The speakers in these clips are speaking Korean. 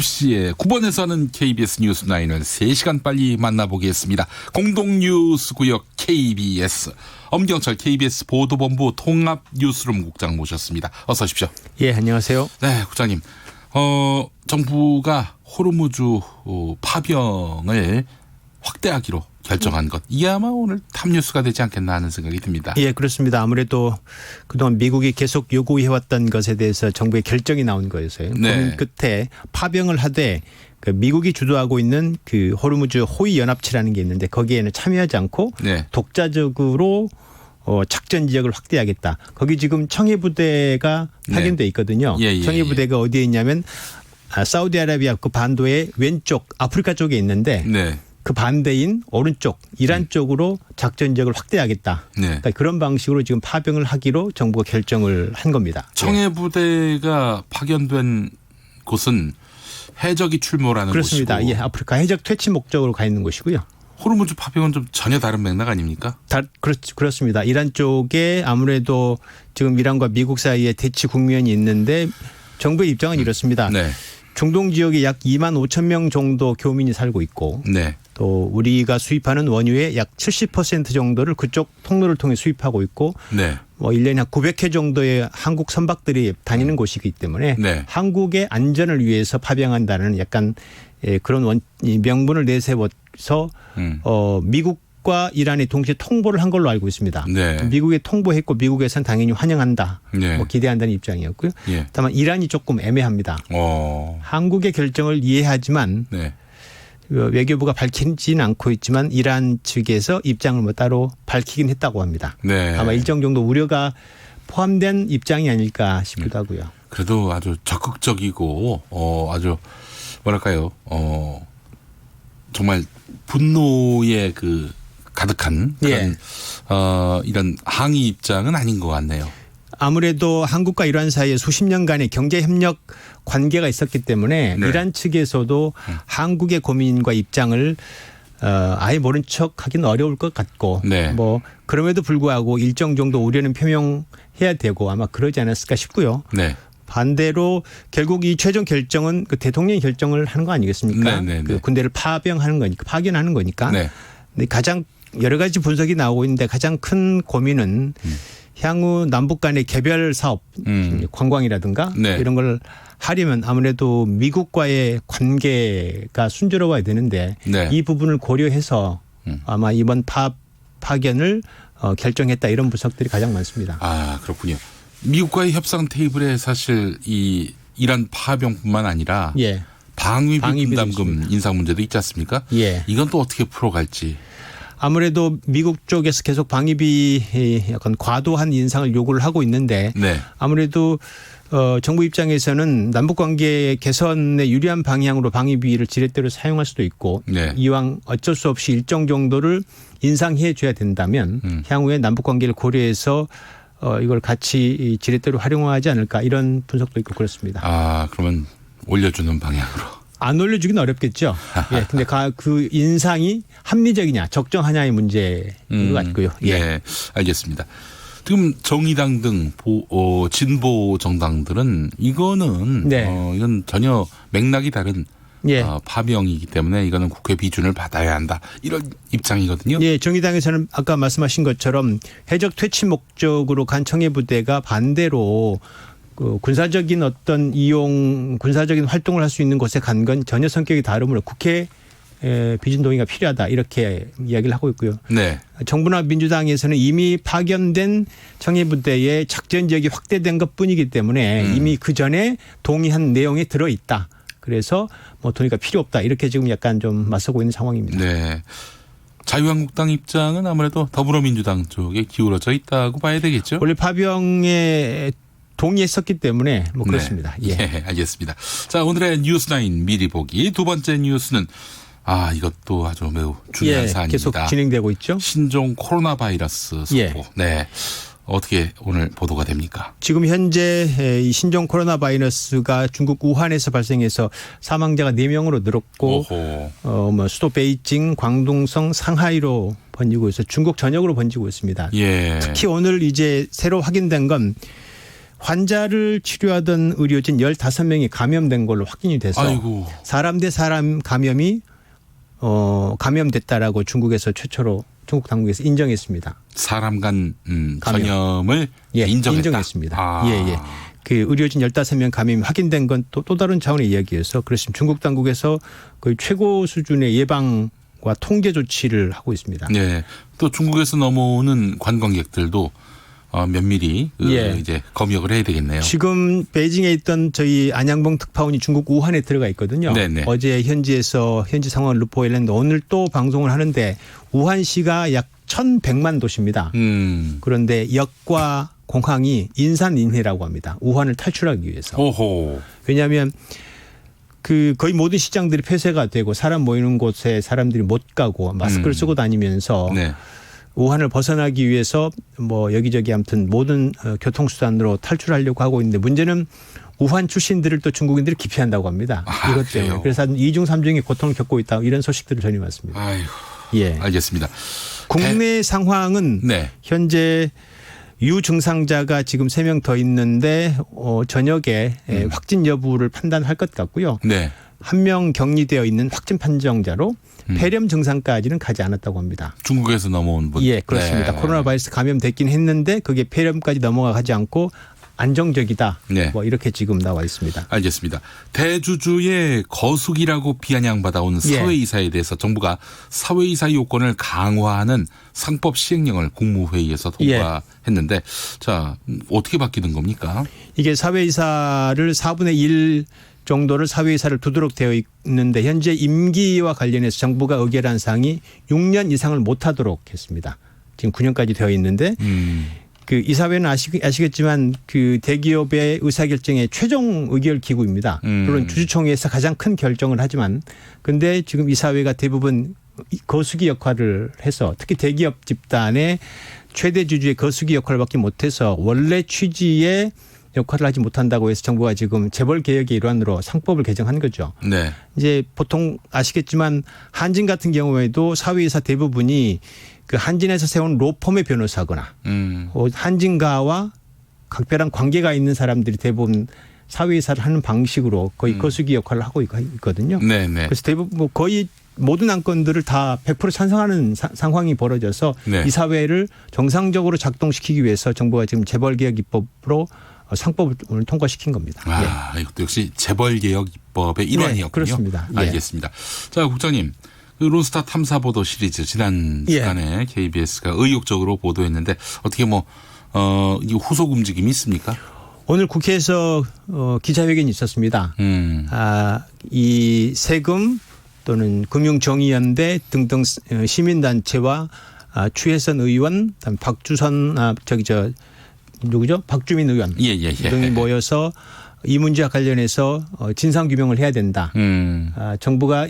7시에 9번에서 하는 KBS 뉴스9을 3시간 빨리 만나보겠습니다. 공동뉴스구역 KBS 엄경철 KBS 보도본부 통합뉴스룸 국장 모셨습니다. 어서 오십시오. 예, 안녕하세요. 네, 국장님. 정부가 호르무즈 파병을 확대하기로 결정한 것. 이게 아마 오늘 탑뉴스가 되지 않겠나 하는 생각이 듭니다. 예, 그렇습니다. 아무래도 그동안 미국이 계속 요구해왔던 것에 대해서 정부의 결정이 나온 거여서요. 네. 고민 끝에 파병을 하되 그 미국이 주도하고 있는 그 호르무즈 호위 연합체라는 게 있는데 거기에는 참여하지 않고 네. 독자적으로 작전 지역을 확대하겠다. 거기 지금 청해부대가 파견돼 있거든요. 예. 청해부대가 어디에 있냐면 사우디아라비아 그 반도의 왼쪽 아프리카 쪽에 있는데 네. 그 반대인 오른쪽 이란 쪽으로 작전 지역을 확대하겠다. 네. 그러니까 그런 방식으로 지금 파병을 하기로 정부가 결정을 한 겁니다. 청해부대가 파견된 곳은 해적이 출몰하는 그렇습니다. 곳이고. 예, 아프리카 해적 퇴치 목적으로 가 있는 곳이고요. 호르무즈 파병은 좀 전혀 다른 맥락 아닙니까? 그렇습니다. 이란 쪽에 아무래도 지금 이란과 미국 사이에 대치 국면이 있는데 정부의 입장은 이렇습니다. 네. 중동 지역에 약 2만 5천 명 정도 교민이 살고 있고 네. 또 우리가 수입하는 원유의 약 70% 정도를 그쪽 통로를 통해 수입하고 있고 네. 뭐 1년에 한 900회 정도의 한국 선박들이 다니는 곳이기 때문에 네. 한국의 안전을 위해서 파병한다는 약간 그런 명분을 내세워서 미국과 이란이 동시에 통보를 한 걸로 알고 있습니다. 네. 미국에 통보했고 미국에서는 당연히 환영한다. 네. 뭐 기대한다는 입장이었고요. 예. 다만 이란이 조금 애매합니다. 한국의 결정을 이해하지만 네. 외교부가 밝히지는 않고 있지만 이란 측에서 입장을 뭐 따로 밝히긴 했다고 합니다. 네. 아마 일정 정도 우려가 포함된 입장이 아닐까 싶기도 하고요. 그래도 아주 적극적이고 아주 뭐랄까요? 정말 분노에 그 가득한 그런 예. 이런 항의 입장은 아닌 것 같네요. 아무래도 한국과 이란 사이에 수십 년간의 경제협력 관계가 있었기 때문에 네. 이란 측에서도 한국의 고민과 입장을 아예 모른 척하기는 어려울 것 같고 네. 뭐 그럼에도 불구하고 일정 정도 우려는 표명해야 되고 아마 그러지 않았을까 싶고요. 네. 반대로 결국 이 최종 결정은 그 대통령이 결정을 하는 거 아니겠습니까? 네. 그 군대를 파병하는 거니까 파견하는 거니까. 네. 근데 가장 여러 가지 분석이 나오고 있는데 가장 큰 고민은 향후 남북 간의 개별 사업, 관광이라든가 네. 이런 걸 하려면 아무래도 미국과의 관계가 순조로워야 되는데 네. 이 부분을 고려해서 아마 이번 파견을 결정했다 이런 분석들이 가장 많습니다. 아, 그렇군요. 미국과의 협상 테이블에 사실 이 이란 파병뿐만 아니라 예. 방위비 분담금 있습니다. 인상 문제도 있지 않습니까? 예. 이건 또 어떻게 풀어갈지. 아무래도 미국 쪽에서 계속 방위비 약간 과도한 인상을 요구를 하고 있는데 네. 아무래도 정부 입장에서는 남북관계 개선에 유리한 방향으로 방위비를 지렛대로 사용할 수도 있고 네. 이왕 어쩔 수 없이 일정 정도를 인상해 줘야 된다면 향후에 남북관계를 고려해서 이걸 같이 지렛대로 활용하지 않을까 이런 분석도 있고 그렇습니다. 아, 그러면 올려주는 방향으로. 안 올려주긴 어렵겠죠. 예, 근데 그 인상이 합리적이냐 적정하냐의 문제인 것 같고요. 예. 네, 알겠습니다. 지금 정의당 등 진보 정당들은 이거는 네. 이건 전혀 맥락이 다른 예. 파병이기 때문에 이거는 국회 비준을 받아야 한다 이런 입장이거든요. 예, 정의당에서는 아까 말씀하신 것처럼 해적 퇴치 목적으로 간 청해부대가 반대로 그 군사적인 어떤 군사적인 활동을 할 수 있는 곳에 간 건 전혀 성격이 다르므로 국회 비준 동의가 필요하다 이렇게 이야기를 하고 있고요. 네. 정부나 민주당에서는 이미 파견된 청해부대의 작전 지역이 확대된 것뿐이기 때문에 이미 그 전에 동의한 내용이 들어 있다. 그래서 뭐 동의가 필요 없다 이렇게 지금 약간 좀 맞서고 있는 상황입니다. 네. 자유한국당 입장은 아무래도 더불어민주당 쪽에 기울어져 있다고 봐야 되겠죠. 원래 파병에 동의했었기 때문에 뭐 그렇습니다. 네. 예, 알겠습니다. 자, 오늘의 뉴스9 미리 보기 두 번째 뉴스는 이것도 아주 매우 중요한 사안입니다. 계속 진행되고 있죠. 신종 코로나 바이러스 속보. 예. 네. 어떻게 오늘 보도가 됩니까? 지금 현재 이 신종 코로나 바이러스가 중국 우한에서 발생해서 사망자가 4명으로 늘었고 뭐 수도 베이징, 광둥성, 상하이로 번지고 있어서 중국 전역으로 번지고 있습니다. 예. 특히 오늘 이제 새로 확인된 건 환자를 치료하던 의료진 15명이 감염된 걸로 확인이 돼서 아이고. 사람 대 사람 감염이 감염됐다라고 중국에서 최초로 중국 당국에서 인정했습니다. 사람 간 전염을 예, 인정했다. 인정했습니다. 아. 예. 그 의료진 15명 감염이 확인된 건 또 다른 차원의 이야기여서 그렇습니다. 중국 당국에서 거의 최고 수준의 예방과 통제 조치를 하고 있습니다. 네. 또 중국에서 넘어오는 관광객들도 면밀히 예. 이제 검역을 해야 되겠네요. 지금 베이징에 있던 저희 안양봉 특파원이 중국 우한에 들어가 있거든요. 네네. 어제 현지 상황을 루포했는데 오늘 또 방송을 하는데 우한시가 약 1,100만 도시입니다. 그런데 역과 공항이 인산인해라고 합니다. 우한을 탈출하기 위해서. 오호. 왜냐하면 그 거의 모든 시장들이 폐쇄가 되고 사람 모이는 곳에 사람들이 못 가고 마스크를 쓰고 다니면서 네. 우한을 벗어나기 위해서 뭐 여기저기 아무튼 모든 교통수단으로 탈출하려고 하고 있는데 문제는 우한 출신들을 또 중국인들이 기피한다고 합니다. 아, 이것 때문에. 그래요? 그래서 2중 3중의 고통을 겪고 있다. 이런 소식들을 전해 왔습니다. 아이고. 예. 알겠습니다. 국내 상황은 네. 현재 유증상자가 지금 3명 더 있는데 저녁에 확진 여부를 판단할 것 같고요. 네. 한 명 격리되어 있는 확진 판정자로 폐렴 증상까지는 가지 않았다고 합니다. 중국에서 넘어온 분. 예, 그렇습니다. 네. 코로나 바이러스 감염됐긴 했는데 그게 폐렴까지 넘어가지 않고 안정적이다. 네. 뭐 이렇게 지금 나와 있습니다. 알겠습니다. 대주주의 거수기라고 비아냥받아온 예. 사회이사에 대해서 정부가 사회이사 요건을 강화하는 상법 시행령을 국무회의에서 통과했는데 자 어떻게 바뀌는 겁니까? 이게 사회이사를 4분의 1 정도를 사회이사를 두도록 되어 있는데 현재 임기와 관련해서 정부가 의결한 사항이 6년 이상을 못하도록 했습니다. 지금 9년까지 되어 있는데 그 이사회는 아시겠지만 그 대기업의 의사결정의 최종 의결 기구입니다. 물론 주주총회에서 가장 큰 결정을 하지만 근데 지금 이사회가 대부분 거수기 역할을 해서 특히 대기업 집단의 최대 주주의 거수기 역할밖에 못해서 원래 취지의 역할을 하지 못한다고 해서 정부가 지금 재벌 개혁의 일환으로 상법을 개정한 거죠. 네. 이제 보통 아시겠지만 한진 같은 경우에도 사회이사 대부분이 그 한진에서 세운 로펌의 변호사거나 한진가와 각별한 관계가 있는 사람들이 대부분 사회이사를 하는 방식으로 거의 거수기 역할을 하고 있거든요. 네네. 그래서 대부분 뭐 거의 모든 안건들을 다 100% 찬성하는 상황이 벌어져서 네. 이 사회를 정상적으로 작동시키기 위해서 정부가 지금 재벌개혁 입법으로 상법을 오늘 통과시킨 겁니다. 아, 이것도 역시 재벌개혁 입법의 일환이었군요. 네, 그렇습니다. 예. 알겠습니다. 자, 국장님. 그 론스타 탐사보도 시리즈 지난 예. 시간에 KBS가 의욕적으로 보도했는데 어떻게 이 후속 움직임이 있습니까? 오늘 국회에서 기자회견이 있었습니다. 이 세금 또는 금융정의연대 등등 시민단체와 추혜선 의원, 그다음 박주선 누구죠? 박주민 의원 등이 모여서 이 문제와 관련해서 진상규명을 해야 된다. 정부가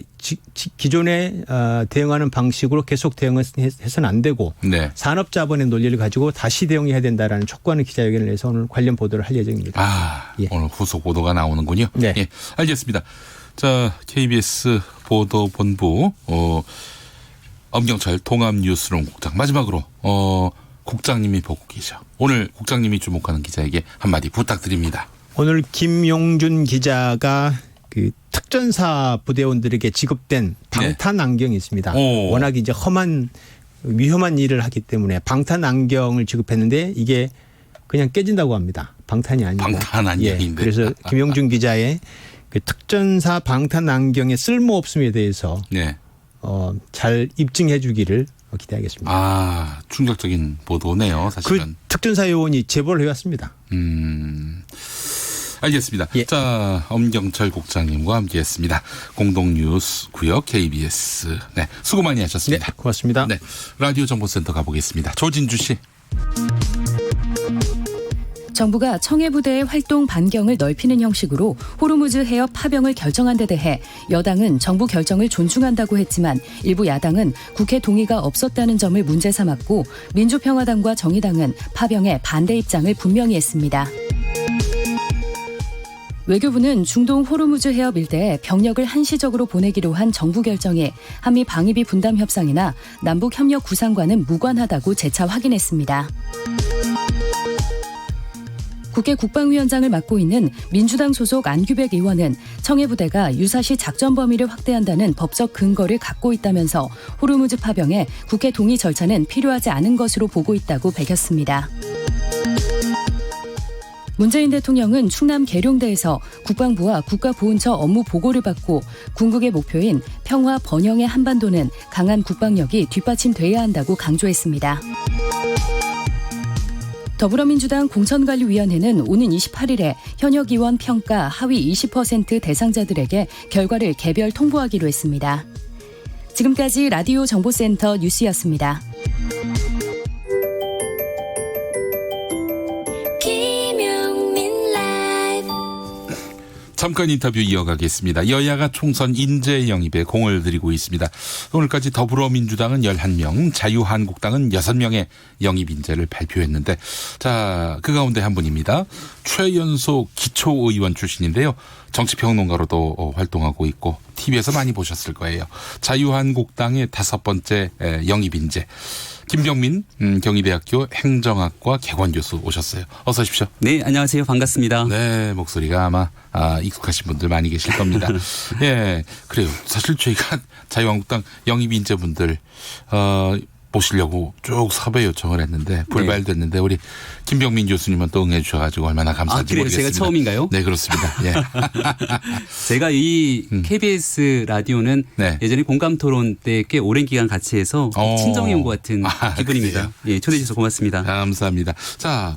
기존에 대응하는 방식으로 계속 대응해서는 안 되고 네. 산업자본의 논리를 가지고 다시 대응해야 된다라는 촉구하는 기자회견을 해서 오늘 관련 보도를 할 예정입니다. 아, 예. 오늘 후속 보도가 나오는군요. 네. 예, 알겠습니다. 자, KBS 보도본부 엄경철 통합뉴스룸 국장 마지막으로 국장님이 보고 계셔. 오늘 국장님이 주목하는 기자에게 한마디 부탁드립니다. 오늘 김용준 기자가 그 특전사 부대원들에게 지급된 방탄 안경이 있습니다. 오. 워낙 이제 위험한 일을 하기 때문에 방탄 안경을 지급했는데 이게 그냥 깨진다고 합니다. 방탄이 아니고. 방탄 안경인데. 예, 그래서 김용준 기자의 그 특전사 방탄 안경의 쓸모 없음에 대해서 네. 잘 입증해 주기를 기대하겠습니다. 아, 충격적인 보도네요, 그 사실은. 특전사 요원이 제보를 해왔습니다. 알겠습니다. 예. 자, 엄경철 국장님과 함께했습니다. 공동뉴스 구역 KBS. 네, 수고 많이 하셨습니다. 네, 고맙습니다. 네, 라디오 정보센터 가보겠습니다. 조진주 씨. 정부가 청해부대의 활동 반경을 넓히는 형식으로 호르무즈 해협 파병을 결정한 데 대해 여당은 정부 결정을 존중한다고 했지만 일부 야당은 국회 동의가 없었다는 점을 문제 삼았고 민주평화당과 정의당은 파병에 반대 입장을 분명히 했습니다. 외교부는 중동 호르무즈 해협 일대에 병력을 한시적으로 보내기로 한 정부 결정이 한미 방위비 분담 협상이나 남북 협력 구상과는 무관하다고 재차 확인했습니다. 국회 국방위원장을 맡고 있는 민주당 소속 안규백 의원은 청해부대가 유사시 작전 범위를 확대한다는 법적 근거를 갖고 있다면서 호르무즈 파병에 국회 동의 절차는 필요하지 않은 것으로 보고 있다고 밝혔습니다. 문재인 대통령은 충남 계룡대에서 국방부와 국가보훈처 업무 보고를 받고 궁극의 목표인 평화 번영의 한반도는 강한 국방력이 뒷받침돼야 한다고 강조했습니다. 더불어민주당 공천관리위원회는 오는 28일에 현역 의원 평가 하위 20% 대상자들에게 결과를 개별 통보하기로 했습니다. 지금까지 라디오 정보센터 뉴스였습니다. 잠깐 인터뷰 이어가겠습니다. 여야가 총선 인재 영입에 공을 들이고 있습니다. 오늘까지 더불어민주당은 11명, 자유한국당은 6명의 영입 인재를 발표했는데 자, 그 가운데 한 분입니다. 최연소 기초의원 출신인데요. 정치평론가로도 활동하고 있고 TV에서 많이 보셨을 거예요. 자유한국당의 5번째 영입 인재. 김병민 경희대학교 행정학과 개관교수 오셨어요. 어서 오십시오. 네, 안녕하세요. 반갑습니다. 네, 목소리가 아마 익숙하신 분들 많이 계실 겁니다. 예, 그래요. 사실 저희가 자유한국당 영입 인재분들 모시려고 쭉 섭외 요청을 했는데 불발됐는데 우리 김병민 교수님은 또 응해 주셔가지고 얼마나 감사한지 그래요? 모르겠습니다. 제가 처음인가요? 네, 그렇습니다. 예. 제가 이 KBS 라디오는 네. 예전에 공감토론 때 꽤 오랜 기간 같이 해서 친정이 온 것 같은 기분입니다. 예, 초대해 주셔서 고맙습니다. 감사합니다. 자,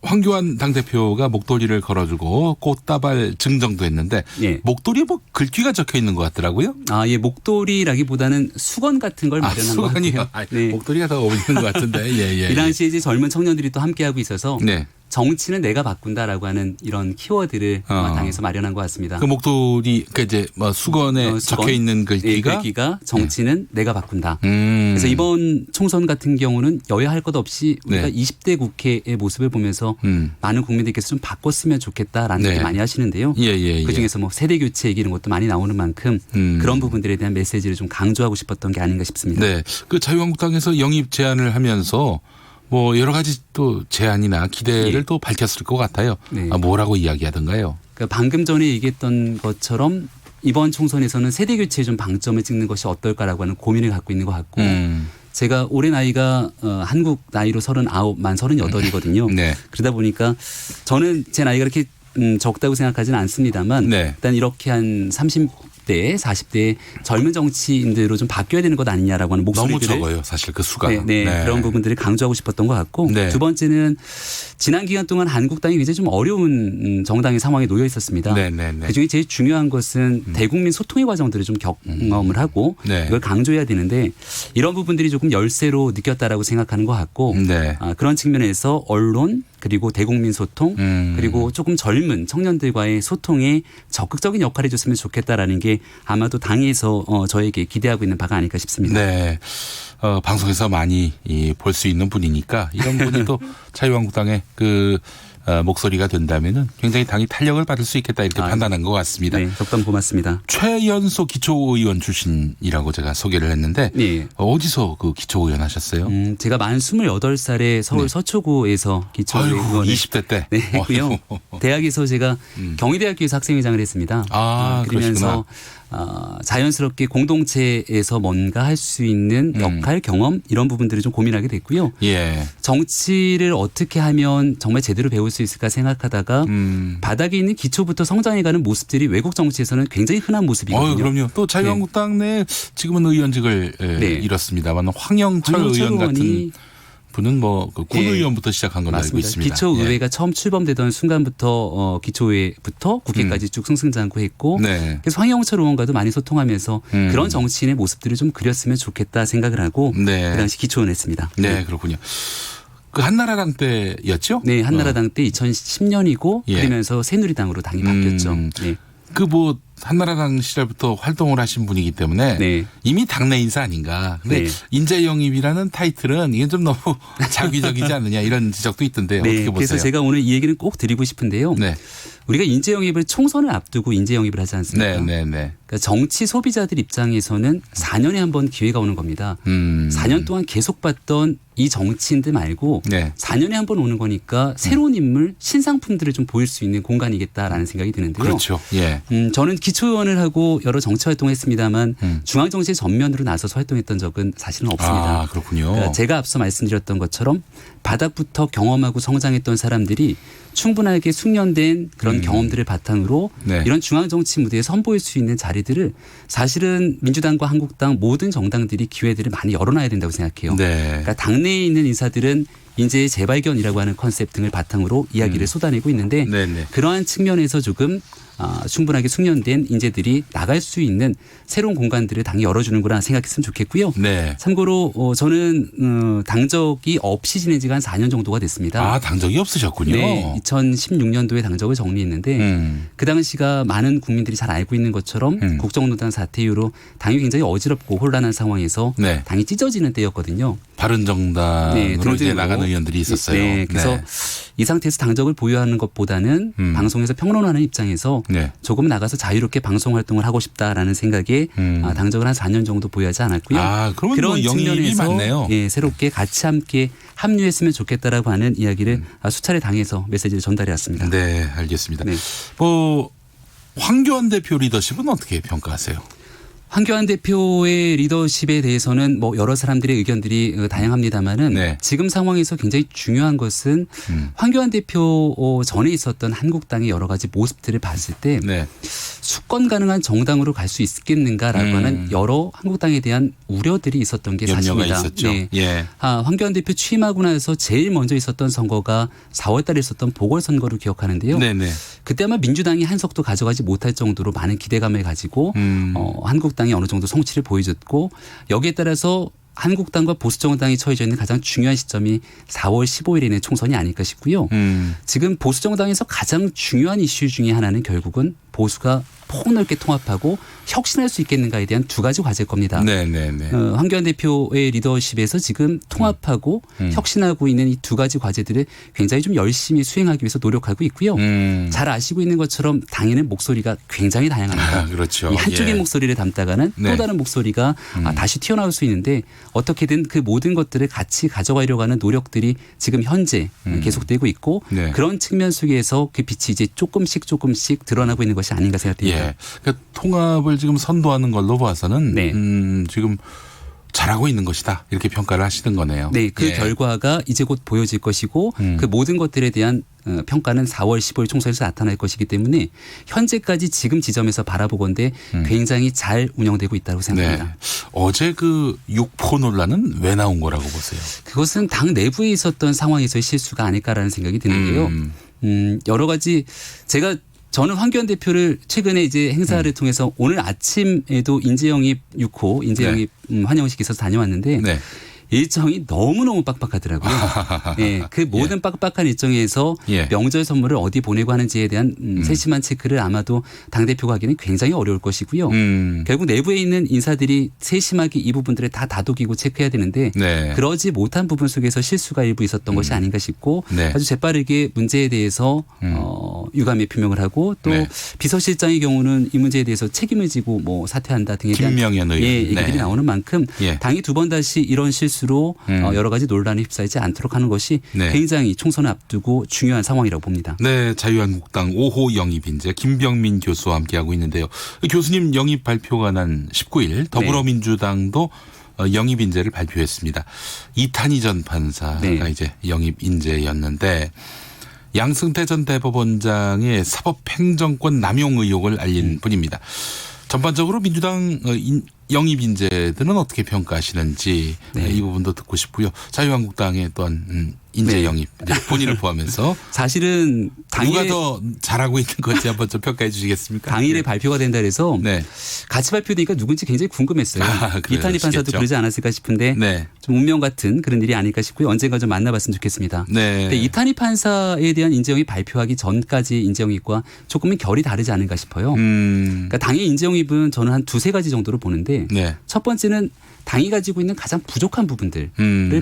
황교안 당대표가 목도리를 걸어주고 꽃다발 증정도 했는데 예. 목도리에 뭐 글귀가 적혀 있는 것 같더라고요. 예, 목도리라기보다는 수건 같은 걸 마련한 것 수건이요. 같아요. 네. 목도리가 더 어울리는 것 같은데. 예. 이 당시에 이제 젊은 청년들이 또 함께하고 있어서 네. 정치는 내가 바꾼다라고 하는 이런 키워드를 당에서 마련한 것 같습니다. 그 목도리, 그 이제 뭐 수건에 적혀 있는 글귀가 글귀가 정치는 내가 바꾼다. 그래서 그래서 이번 총선 같은 경우는 여야 할 것 없이 우리가 네. 20대 국회의 모습을 보면서 많은 국민들께서 좀 바꿨으면 좋겠다라는 네. 얘기 많이 하시는데요. 예. 그중에서 뭐 세대 교체 얘기 이런 것도 많이 나오는 만큼 그런 부분들에 대한 메시지를 좀 강조하고 싶었던 게 아닌가 싶습니다. 네. 그 자유한국당에서 영입 제안을 하면서 뭐 여러 가지 또 제안이나 기대를 예. 또 밝혔을 것 같아요. 네. 뭐라고 이야기하던가요? 그러니까 방금 전에 얘기했던 것처럼 이번 총선에서는 세대 교체에 좀 방점을 찍는 것이 어떨까라고 하는 고민을 갖고 있는 것 같고 제가 올해 나이가 한국 나이로 39, 만 38이거든요. 네. 그러다 보니까 저는 제 나이가 그렇게 적다고 생각하지는 않습니다만 네. 일단 이렇게 한 30대, 40대 젊은 정치인들로 좀 바뀌어야 되는 것 아니냐라고 하는 너무 목소리들을 적어요. 사실 그 수가. 네, 그런 부분들을 강조하고 싶었던 것 같고 네. 두 번째는 지난 기간 동안 한국당이 굉장히 좀 어려운 정당의 상황에 놓여 있었습니다. 네. 그중에 제일 중요한 것은 대국민 소통의 과정들을 좀 경험을 하고 네. 이걸 강조해야 되는데 이런 부분들이 조금 열세로 느꼈다라고 생각하는 것 같고 네. 그런 측면에서 언론 그리고 대국민 소통 그리고 조금 젊은 청년들과의 소통에 적극적인 역할을 해줬으면 좋겠다라는 게 아마도 당에서 저에게 기대하고 있는 바가 아닐까 싶습니다. 네. 방송에서 많이 볼 수 있는 분이니까 이런 분이 또 자유한국당의 그 목소리가 된다면은 굉장히 당이 탄력을 받을 수 있겠다 이렇게 판단한 것 같습니다. 네, 덕담 고맙습니다. 최연소 기초의원 출신이라고 제가 소개를 했는데 네. 어디서 그 기초의원 하셨어요? 제가 만 28살에 서울 네. 서초구에서 기초의원을 20대 때. 네, 했고요. 대학에서 제가 경희대학교에서 학생회장을 했습니다. 그러면서 자연스럽게 공동체에서 뭔가 할 수 있는 역할, 경험 이런 부분들을 좀 고민하게 됐고요. 예. 정치를 어떻게 하면 정말 제대로 배울 수 있을까 생각하다가 바닥에 있는 기초부터 성장해가는 모습들이 외국 정치에서는 굉장히 흔한 모습이거든요. 그럼요. 또 자유한국당 내 지금은 의원직을 잃었습니다만 황영철 의원 같은 분은 뭐 군의원부터 시작한 걸로 알고 있습니다. 기초의회가 처음 출범되던 순간부터 기초의회부터 국회까지 쭉 승승장구했고 그래서 황영철 의원과도 많이 소통하면서 그런 정치인의 모습들을 좀 그렸으면 좋겠다 생각을 하고 그 당시 기초의원 했습니다. 네, 그렇군요. 그 한나라당 때였죠? 네, 한나라당 때 2010년이고 그러면서 새누리당으로 당이 바뀌었죠. 네. 그 뭐 한나라당 시절부터 활동을 하신 분이기 때문에 이미 당내 인사 아닌가. 근데 인재 영입이라는 타이틀은 이게 좀 너무 자기적이지 않느냐 이런 지적도 있던데요. 어떻게 보세요? 그래서 제가 오늘 이 얘기는 꼭 드리고 싶은데요. 우리가 인재 영입을 총선을 앞두고 인재 영입을 하지 않습니까? 그러니까 정치 소비자들 입장에서는 4년에 한 번 기회가 오는 겁니다. 4년 동안 계속 봤던 이 정치인들 말고 네. 4년에 한 번 오는 거니까 새로운 인물, 신상품들을 좀 보일 수 있는 공간이겠다라는 생각이 드는데요. 그렇죠. 예. 저는 기초의원을 하고 여러 정치 활동을 했습니다만 중앙정치 전면으로 나서서 활동했던 적은 사실은 없습니다. 아, 그렇군요. 그러니까 제가 앞서 말씀드렸던 것처럼 바닥부터 경험하고 성장했던 사람들이 충분하게 숙련된 그런 경험들을 바탕으로 네. 이런 중앙정치 무대에 선보일 수 있는 자리들을 사실은 민주당과 한국당 모든 정당들이 기회들을 많이 열어놔야 된다고 생각해요. 네. 그러니까 당내에 있는 인사들은 인재의 재발견이라고 하는 컨셉 등을 바탕으로 이야기를 쏟아내고 있는데 네네. 그러한 측면에서 조금 충분하게 숙련된 인재들이 나갈 수 있는 새로운 공간들을 당이 열어주는구나 생각했으면 좋겠고요. 네. 참고로 저는 당적이 없이 지낸 지가 한 4년 정도가 됐습니다. 아, 당적이 없으셨군요. 네, 2016년도에 당적을 정리했는데 그 당시가 많은 국민들이 잘 알고 있는 것처럼 국정농단 사태 이후로 당이 굉장히 어지럽고 혼란한 상황에서 네. 당이 찢어지는 때였거든요. 바른정당으로 이제 나간 의원들이 있었어요. 네, 그래서 네. 이 상태에서 당적을 보유하는 것보다는 방송에서 평론하는 입장에서 네. 조금 나가서 자유롭게 방송 활동을 하고 싶다라는 생각에 당적을 한 4년 정도 보유하지 않았고요. 아, 그러면 그런 뭐 영입이 측면에서 많네요. 예, 새롭게 같이 함께 합류했으면 좋겠다라고 하는 이야기를 수차례 당해서 메시지를 전달해 왔습니다. 네, 알겠습니다. 네. 뭐 황교안 대표 리더십은 어떻게 평가하세요? 황교안 대표의 리더십에 대해서는 뭐 여러 사람들의 의견들이 다양합니다만은 네. 지금 상황에서 굉장히 중요한 것은 황교안 대표 전에 있었던 한국당의 여러 가지 모습들을 봤을 때 네. 수권 가능한 정당으로 갈 수 있겠는가라고 하는 여러 한국당에 대한 우려들이 있었던 게 염려가 사실입니다. 있었죠. 네. 예. 황교안 대표 취임하고 나서 제일 먼저 있었던 선거가 4월 달에 있었던 보궐선거를 기억하는데요. 네네. 그때 아마 민주당이 한 석도 가져가지 못할 정도로 많은 기대감을 가지고 한국당이 어느 정도 성취를 보여줬고 여기에 따라서 한국당과 보수정당이 처해져 있는 가장 중요한 시점이 4월 15일에는 총선이 아닐까 싶고요. 지금 보수정당에서 가장 중요한 이슈 중에 하나는 결국은 보수가 폭넓게 통합하고 혁신할 수 있겠는가에 대한 두 가지 과제일 겁니다. 네네네. 황교안 대표의 리더십에서 지금 통합하고 혁신하고 있는 이 두 가지 과제들을 굉장히 좀 열심히 수행하기 위해서 노력하고 있고요. 잘 아시고 있는 것처럼 당에는 목소리가 굉장히 다양합니다. 아, 그렇죠. 이 한쪽의 예. 목소리를 담다가는 네. 또 다른 목소리가 다시 튀어나올 수 있는데 어떻게든 그 모든 것들을 같이 가져가려고 하는 노력들이 지금 현재 계속되고 있고 네. 그런 측면 속에서 그 빛이 이제 조금씩 드러나고 있는 것이 아닌가 생각됩니다. 예. 그러니까 통합을 지금 선도하는 걸로 봐서는 네. 지금 잘하고 있는 것이다. 이렇게 평가를 하시는 거네요. 네, 그 예. 결과가 이제 곧 보여질 것이고 그 모든 것들에 대한 평가는 4월 15일 총선에서 나타날 것이기 때문에 현재까지 지금 지점에서 바라보건대 굉장히 잘 운영되고 있다고 생각합니다. 네. 어제 그 육포 논란은 왜 나온 거라고 보세요? 그것은 당 내부에 있었던 상황에서의 실수가 아닐까라는 생각이 드는데요. 여러 가지 저는 황교안 대표를 최근에 이제 행사를 통해서 오늘 아침에도 인재영입 6호 인재영입 환영식 있어서 다녀왔는데 네. 일정이 너무너무 빡빡하더라고요. 예, 그 모든 빡빡한 일정에서 예. 명절 선물을 어디 보내고 하는지에 대한 세심한 체크를 아마도 당대표가 하기는 굉장히 어려울 것이고요. 결국 내부에 있는 인사들이 세심하게 이 부분들을 다 다독이고 체크해야 되는데 네. 그러지 못한 부분 속에서 실수가 일부 있었던 것이 아닌가 싶고 네. 아주 재빠르게 문제에 대해서 유감의 표명을 하고 또 네. 비서실장의 경우는 이 문제에 대해서 책임을 지고 뭐 사퇴한다 등에 대한 김명현 의원. 얘기들이 네. 나오는 만큼 예. 당이 두 번 다시 이런 실수로 여러 가지 논란에 휩싸이지 않도록 하는 것이 네. 굉장히 총선을 앞두고 중요한 상황이라고 봅니다. 네, 자유한국당 5호 영입 인재 김병민 교수와 함께하고 있는데요. 교수님 영입 발표가 난 19일 더불어민주당도 영입 인재를 발표했습니다. 이탄희 전 판사가 네. 이제 영입 인재였는데 양승태 전 대법원장의 사법행정권 남용 의혹을 알린 분입니다. 전반적으로 민주당 영입 인재들은 어떻게 평가하시는지 네. 이 부분도 듣고 싶고요. 자유한국당의 또한 인재 네. 영입 본인을 포함해서 사실은 누가 당일에, 더 잘하고 있는 건지 한번 좀 평가해 주시겠습니까? 당일에 발표가 된다 그래서 네. 같이 발표되니까 누군지 굉장히 궁금했어요. 그래요. 이탄희 판사도 그러시겠죠. 그러지 않았을까 싶은데 네. 좀 운명 같은 그런 일이 아닐까 싶고요. 언젠가 좀 만나봤으면 좋겠습니다. 네. 근데 이탄희 판사에 대한 인재영입 발표하기 전까지 인재영입과 조금은 결이 다르지 않은가 싶어요. 그러니까 당의 인재영입은 저는 한 두세 가지 정도로 보는데 있는데 네. 첫 번째는 당이 가지고 있는 가장 부족한 부분들을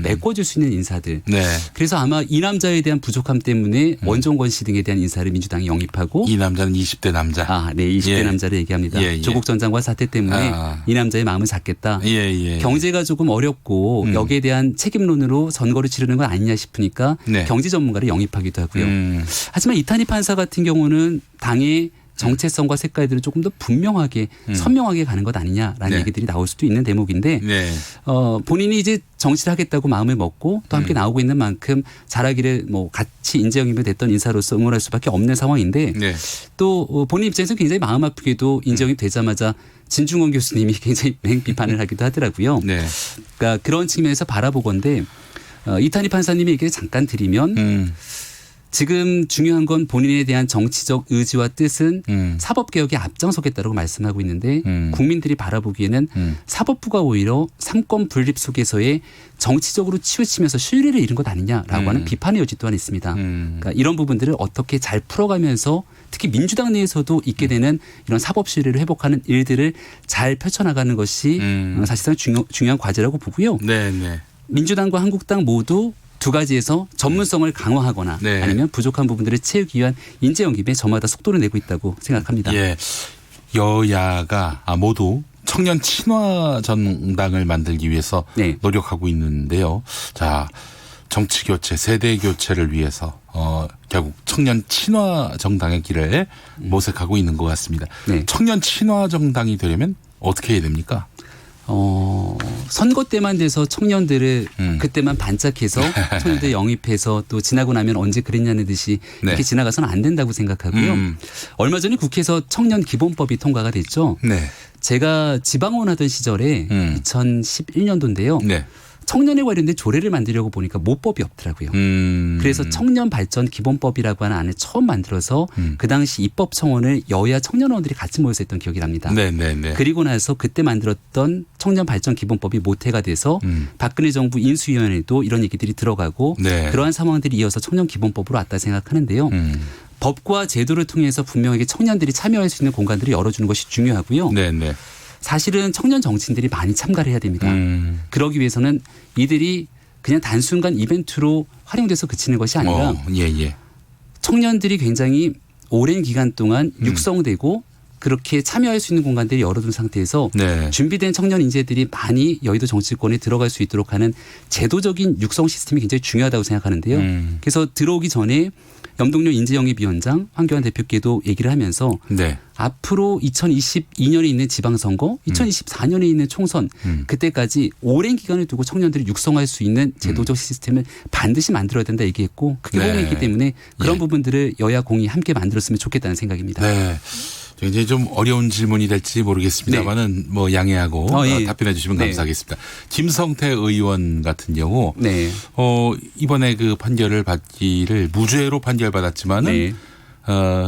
메꿔줄 수 있는 인사들. 네. 그래서 아마 이 남자에 대한 부족함 때문에 원종건 씨 등에 대한 인사를 민주당이 영입하고 이 남자는 20대 남자. 네. 20대 예. 남자를 얘기합니다. 예, 예. 조국 전 장관 사태 때문에 이 남자의 마음을 잡겠다. 예. 경제가 조금 어렵고 여기에 대한 책임론으로 선거를 치르는 건 아니냐 싶으니까 네. 경제 전문가를 영입하기도 하고요. 하지만 이탄희 판사 같은 경우는 당의 정체성과 색깔들을 조금 더 분명하게 선명하게 가는 것 아니냐라는 네. 얘기들이 나올 수도 있는 대목인데 네. 본인이 이제 정치를 하겠다고 마음을 먹고 또 함께 나오고 있는 만큼 잘하기를 뭐 같이 인재 영입이 됐던 인사로서 응원할 수밖에 없는 상황인데 네. 또 본인 입장에서 굉장히 마음 아프게도 인재 영입 되자마자 진중권 교수님이 굉장히 맹 비판을 하기도 하더라고요. 네. 그러니까 그런 측면에서 바라보건데 이탄희 판사님의 얘기를 잠깐 드리면 지금 중요한 건 본인에 대한 정치적 의지와 뜻은 사법개혁에 앞장서겠다고 말씀하고 있는데 국민들이 바라보기에는 사법부가 오히려 삼권 분립 속에서의 정치적으로 치우치면서 신뢰를 잃은 것 아니냐라고 하는 비판의 여지 또한 있습니다. 그러니까 이런 부분들을 어떻게 잘 풀어가면서 특히 민주당 내에서도 있게 되는 이런 사법 신뢰를 회복하는 일들을 잘 펼쳐나가는 것이 사실상 중요한 과제라고 보고요. 네. 민주당과 한국당 모두 두 가지에서 전문성을 강화하거나 네. 아니면 부족한 부분들을 채우기 위한 인재 영입에 저마다 속도를 내고 있다고 생각합니다. 예. 여야가 모두 청년 친화 정당을 만들기 위해서 네. 노력하고 있는데요. 자, 정치 교체, 세대 교체를 위해서 결국 청년 친화 정당의 길을 모색하고 있는 것 같습니다. 네. 청년 친화 정당이 되려면 어떻게 해야 됩니까? 선거 때만 돼서 청년들을 그때만 반짝해서 청년들 영입해서 또 지나고 나면 언제 그랬냐는 듯이 네. 이렇게 지나가서는 안 된다고 생각하고요. 얼마 전에 국회에서 청년 기본법이 통과가 됐죠. 네. 제가 지방원 하던 시절에 2011년도인데요. 네. 청년에 관련된 조례를 만들려고 보니까 모법이 없더라고요. 그래서 청년 발전 기본법이라고 하는 안을 처음 만들어서 그 당시 입법청원을 여야 청년원들이 같이 모여서 했던 기억이 납니다. 네. 그리고 나서 그때 만들었던 청년 발전 기본법이 모태가 돼서 박근혜 정부 인수위원회도 이런 얘기들이 들어가고 네. 그러한 상황들이 이어서 청년 기본법으로 왔다 생각하는데요. 법과 제도를 통해서 분명하게 청년들이 참여할 수 있는 공간들을 열어주는 것이 중요하고요. 네. 사실은 청년 정치인들이 많이 참가를 해야 됩니다. 그러기 위해서는 이들이 그냥 단순간 이벤트로 활용돼서 그치는 것이 아니라 예. 청년들이 굉장히 오랜 기간 동안 육성되고 그렇게 참여할 수 있는 공간들이 열어둔 상태에서 네. 준비된 청년 인재들이 많이 여의도 정치권에 들어갈 수 있도록 하는 제도적인 육성 시스템이 굉장히 중요하다고 생각하는데요. 그래서 들어오기 전에 염동열 인재영입위원장 황교안 대표께도 얘기를 하면서 네. 앞으로 2022년에 있는 지방선거, 2024년에 있는 총선 그때까지 오랜 기간을 두고 청년들이 육성할 수 있는 제도적 시스템을 반드시 만들어야 된다 얘기했고 그게 네. 호응했기 때문에 그런 예. 부분들을 여야 공이 함께 만들었으면 좋겠다는 생각입니다. 네. 굉장히 좀 어려운 질문이 될지 모르겠습니다만은 뭐 양해하고 예. 답변해 주시면 네. 감사하겠습니다. 김성태 의원 같은 경우 네. 이번에 그 판결을 받기를 무죄로 판결받았지만은 네.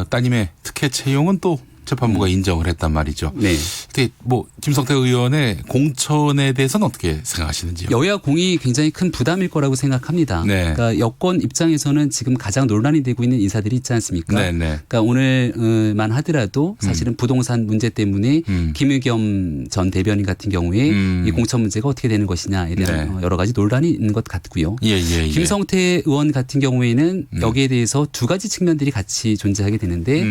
따님의 특혜 채용은 또 재판부가 인정을 했단 말이죠. 네. 근데 뭐 김성태 의원의 공천에 대해서는 어떻게 생각하시는지요? 여야 공이 굉장히 큰 부담일 거라고 생각합니다. 네. 그러니까 여권 입장에서는 지금 가장 논란이 되고 있는 인사들이 있지 않습니까? 네. 그러니까 오늘만 하더라도 사실은 부동산 문제 때문에 김의겸 전 대변인 같은 경우에 이 공천 문제가 어떻게 되는 것이냐에 대한 네. 여러 가지 논란이 있는 것 같고요. 예. 김성태 의원 같은 경우에는 여기에 대해서 두 가지 측면들이 같이 존재하게 되는데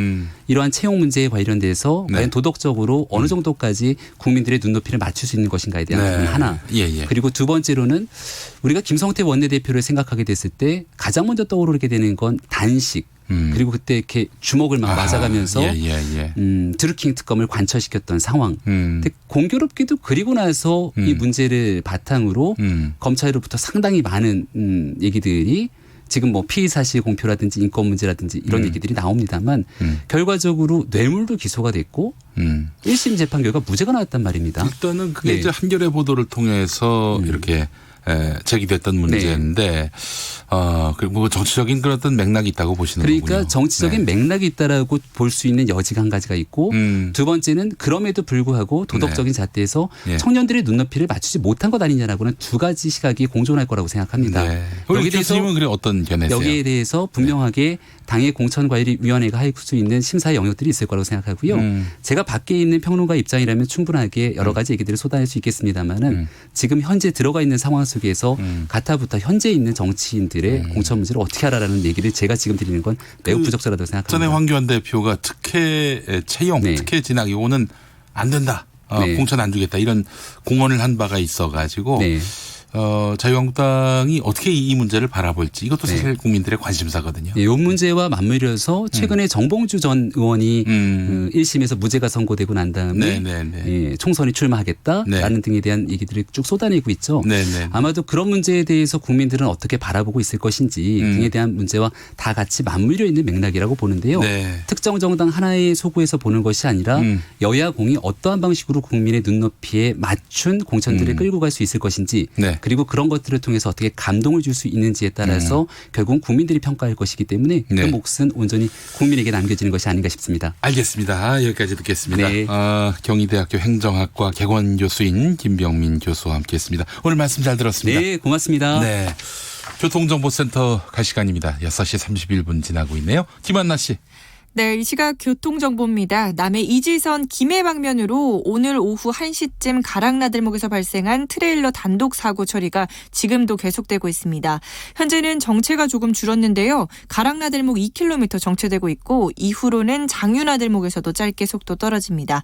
이러한 채용 문제에 관련돼서 네. 과연 도덕적으로 어느 정도까지 국민들의 눈높이를 맞출 수 있는 것인가에 대한 부분 하나. 예. 그리고 두 번째로는 우리가 김성태 원내대표를 생각하게 됐을 때 가장 먼저 떠오르게 되는 건 단식. 그리고 그때 이렇게 주먹을 막 맞아가면서 드루킹 특검을 관철시켰던 상황. 근데 공교롭게도 그리고 나서 이 문제를 바탕으로 검찰로부터 상당히 많은 얘기들이 지금 뭐 피의 사실 공표라든지 인권 문제라든지 이런 얘기들이 나옵니다만 결과적으로 뇌물도 기소가 됐고 1심 재판 결과 무죄가 나왔단 말입니다. 일단은 그게 네. 이제 한겨레 보도를 통해서 이렇게 제기됐던 문제인데 그리고 정치적인 그런 어떤 맥락이 있다고 보시는 거군요. 그러니까 정치적인 맥락이 있다라고 볼 수 있는 여지가 한 가지가 있고 두 번째는 그럼에도 불구하고 도덕적인 잣대에서 청년들의 눈높이를 맞추지 못한 것 아니냐라고는 두 가지 시각이 공존할 거라고 생각합니다. 여기 교수님은 그래 어떤 견해세요? 여기에 대해서 분명하게 당의 공천관리위원회가 할 수 있는 심사의 영역들이 있을 거라고 생각하고요. 제가 밖에 있는 평론가 입장이라면 충분하게 여러 가지 얘기들을 쏟아낼 수 있겠습니다만은 지금 현재 들어가 있는 상황 속에서 가타부타 현재 있는 정치인들의 공천 문제를 어떻게 하라라는 얘기를 제가 지금 드리는 건 매우 부적절하다고 생각합니다. 전에 황교안 대표가 특혜 채용, 특혜 진학 이거는 안 된다. 공천 안 주겠다. 이런 공언을 한 바가 있어가지고 자유한국당이 어떻게 이 문제를 바라볼지 이것도 사실 국민들의 관심사거든요. 이 문제와 맞물려서 최근에 정봉주 전 의원이 1심에서 무죄가 선고되고 난 다음에 총선에 출마하겠다라는 등에 대한 얘기들을 쭉 쏟아내고 있죠. 아마도 그런 문제에 대해서 국민들은 어떻게 바라보고 있을 것인지 등에 대한 문제와 다 같이 맞물려 있는 맥락이라고 보는데요. 특정 정당 하나의 소구에서 보는 것이 아니라 여야 공이 어떠한 방식으로 국민의 눈높이에 맞춘 공천들을 끌고 갈 수 있을 것인지 그리고 그런 것들을 통해서 어떻게 감동을 줄 수 있는지에 따라서 결국은 국민들이 평가할 것이기 때문에 그 몫은 온전히 국민에게 남겨지는 것이 아닌가 싶습니다. 알겠습니다. 여기까지 듣겠습니다. 경희대학교 행정학과 객원 교수인 김병민 교수와 함께했습니다. 오늘 말씀 잘 들었습니다. 네, 고맙습니다. 교통정보센터 갈 시간입니다. 6시 31분 지나고 있네요. 김한나 씨. 네, 이 시각 교통정보입니다. 남해 이지선 김해 방면으로 오늘 오후 1시쯤 가락나들목에서 발생한 트레일러 단독 사고 처리가 지금도 계속되고 있습니다. 현재는 정체가 조금 줄었는데요. 가락나들목 2km 정체되고 있고 이후로는 장유나들목에서도 짧게 속도 떨어집니다.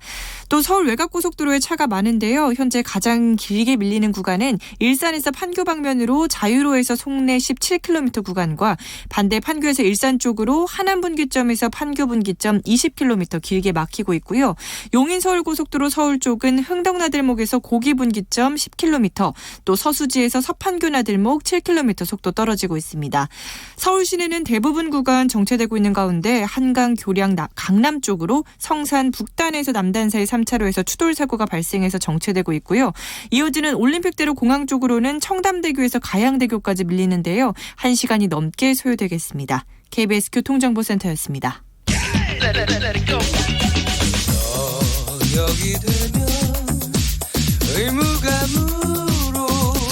또 서울 외곽고속도로에 차가 많은데요. 현재 가장 길게 밀리는 구간은 일산에서 판교 방면으로 자유로에서 송내 17km 구간과 반대 판교에서 일산 쪽으로 하남분기점에서 판교 분기점 20km 길게 막히고 있고요. 용인서울고속도로 서울 쪽은 흥덕나들목에서 고기분기점 10km, 또 서수지에서 서판교나들목 7km 속도 떨어지고 있습니다. 서울 시내는 대부분 구간 정체되고 있는 가운데 한강 교량 강남 쪽으로 성산 북단에서 남단 사이 3차로에서 추돌 사고가 발생해서 정체되고 있고요. 이어지는 올림픽대로 공항 쪽으로는 청담대교에서 가양대교까지 밀리는데요. 1시간이 넘게 소요되겠습니다. KBS 교통정보센터였습니다.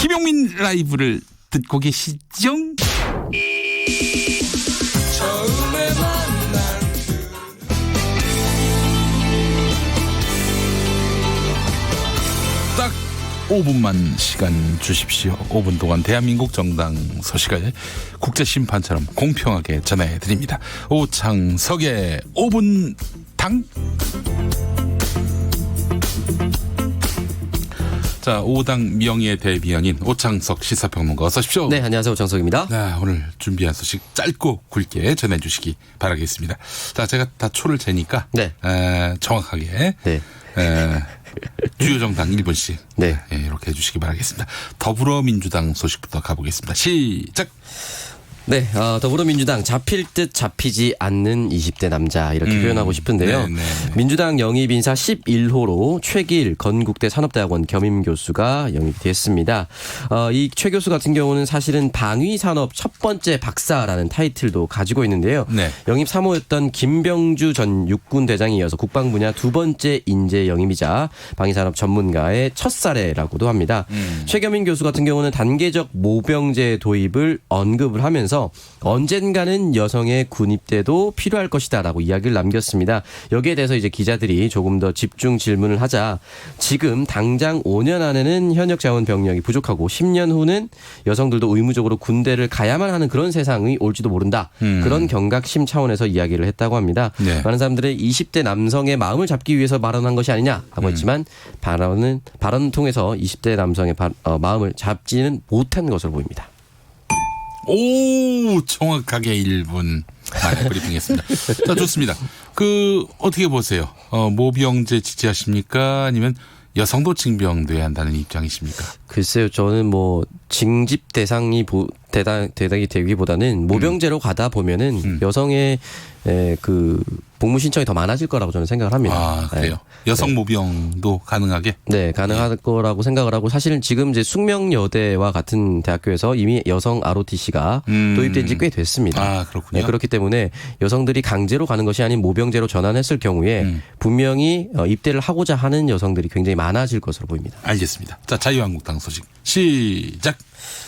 김용민 라이브를 듣고 계시죠? 딱 5분만 시간 주십시오. 5분 동안 대한민국 정당 소식을 국제심판처럼 공평하게 전해드립니다. 오창석의 5분 당. 자, 5당 명예 대변인 오창석 시사평론가 어서 오십시오. 네, 안녕하세요. 오창석입니다. 네, 오늘 준비한 소식 짧고 굵게 전해주시기 바라겠습니다. 자, 제가 다 초를 재니까 정확하게 주요 정당 1분씩 이렇게 해주시기 바라겠습니다. 더불어민주당 소식부터 가보겠습니다. 시작. 네, 더불어민주당 잡힐 듯 잡히지 않는 20대 남자 이렇게 표현하고 싶은데요. 민주당 영입 인사 11호로 최길 건국대 산업대학원 겸임 교수가 영입이 됐습니다. 이 최 교수 같은 경우는 사실은 방위산업 첫 번째 박사라는 타이틀도 가지고 있는데요. 영입 3호였던 김병주 전 육군 대장에 이어서 국방 분야 두 번째 인재 영입이자 방위산업 전문가의 첫 사례라고도 합니다. 최겸인 교수 같은 경우는 단계적 모병제 도입을 언급을 하면서 언젠가는 여성의 군입대도 필요할 것이다라고 이야기를 남겼습니다. 여기에 대해서 이제 기자들이 조금 더 집중 질문을 하자 지금 당장 5년 안에는 현역 자원 병력이 부족하고 10년 후는 여성들도 의무적으로 군대를 가야만 하는 그런 세상이 올지도 모른다. 그런 경각심 차원에서 이야기를 했다고 합니다. 많은 사람들의 20대 남성의 마음을 잡기 위해서 발언한 것이 아니냐라고 했지만 발언을 통해서 20대 남성의 마음을 잡지는 못한 것으로 보입니다. 오, 정확하게 1분 만에 브리핑했습니다. 자, 좋습니다. 어떻게 보세요? 모병제 지지하십니까? 아니면 여성도 징병돼야 한다는 입장이십니까? 글쎄요, 저는 징집 대상이 대상이 되기보다는 모병제로 가다 보면은 여성의 그 복무 신청이 더 많아질 거라고 저는 생각을 합니다. 아, 그래요? 네. 여성 모병도 가능하게? 네, 가능할 거라고 생각을 하고 사실은 지금 이제 숙명여대와 같은 대학교에서 이미 여성 ROTC가 도입된 지 꽤 됐습니다. 아, 그렇군요. 네, 그렇기 때문에 여성들이 강제로 가는 것이 아닌 모병제로 전환했을 경우에 분명히 입대를 하고자 하는 여성들이 굉장히 많아질 것으로 보입니다. 알겠습니다. 자, 자유한국당 소식 시작.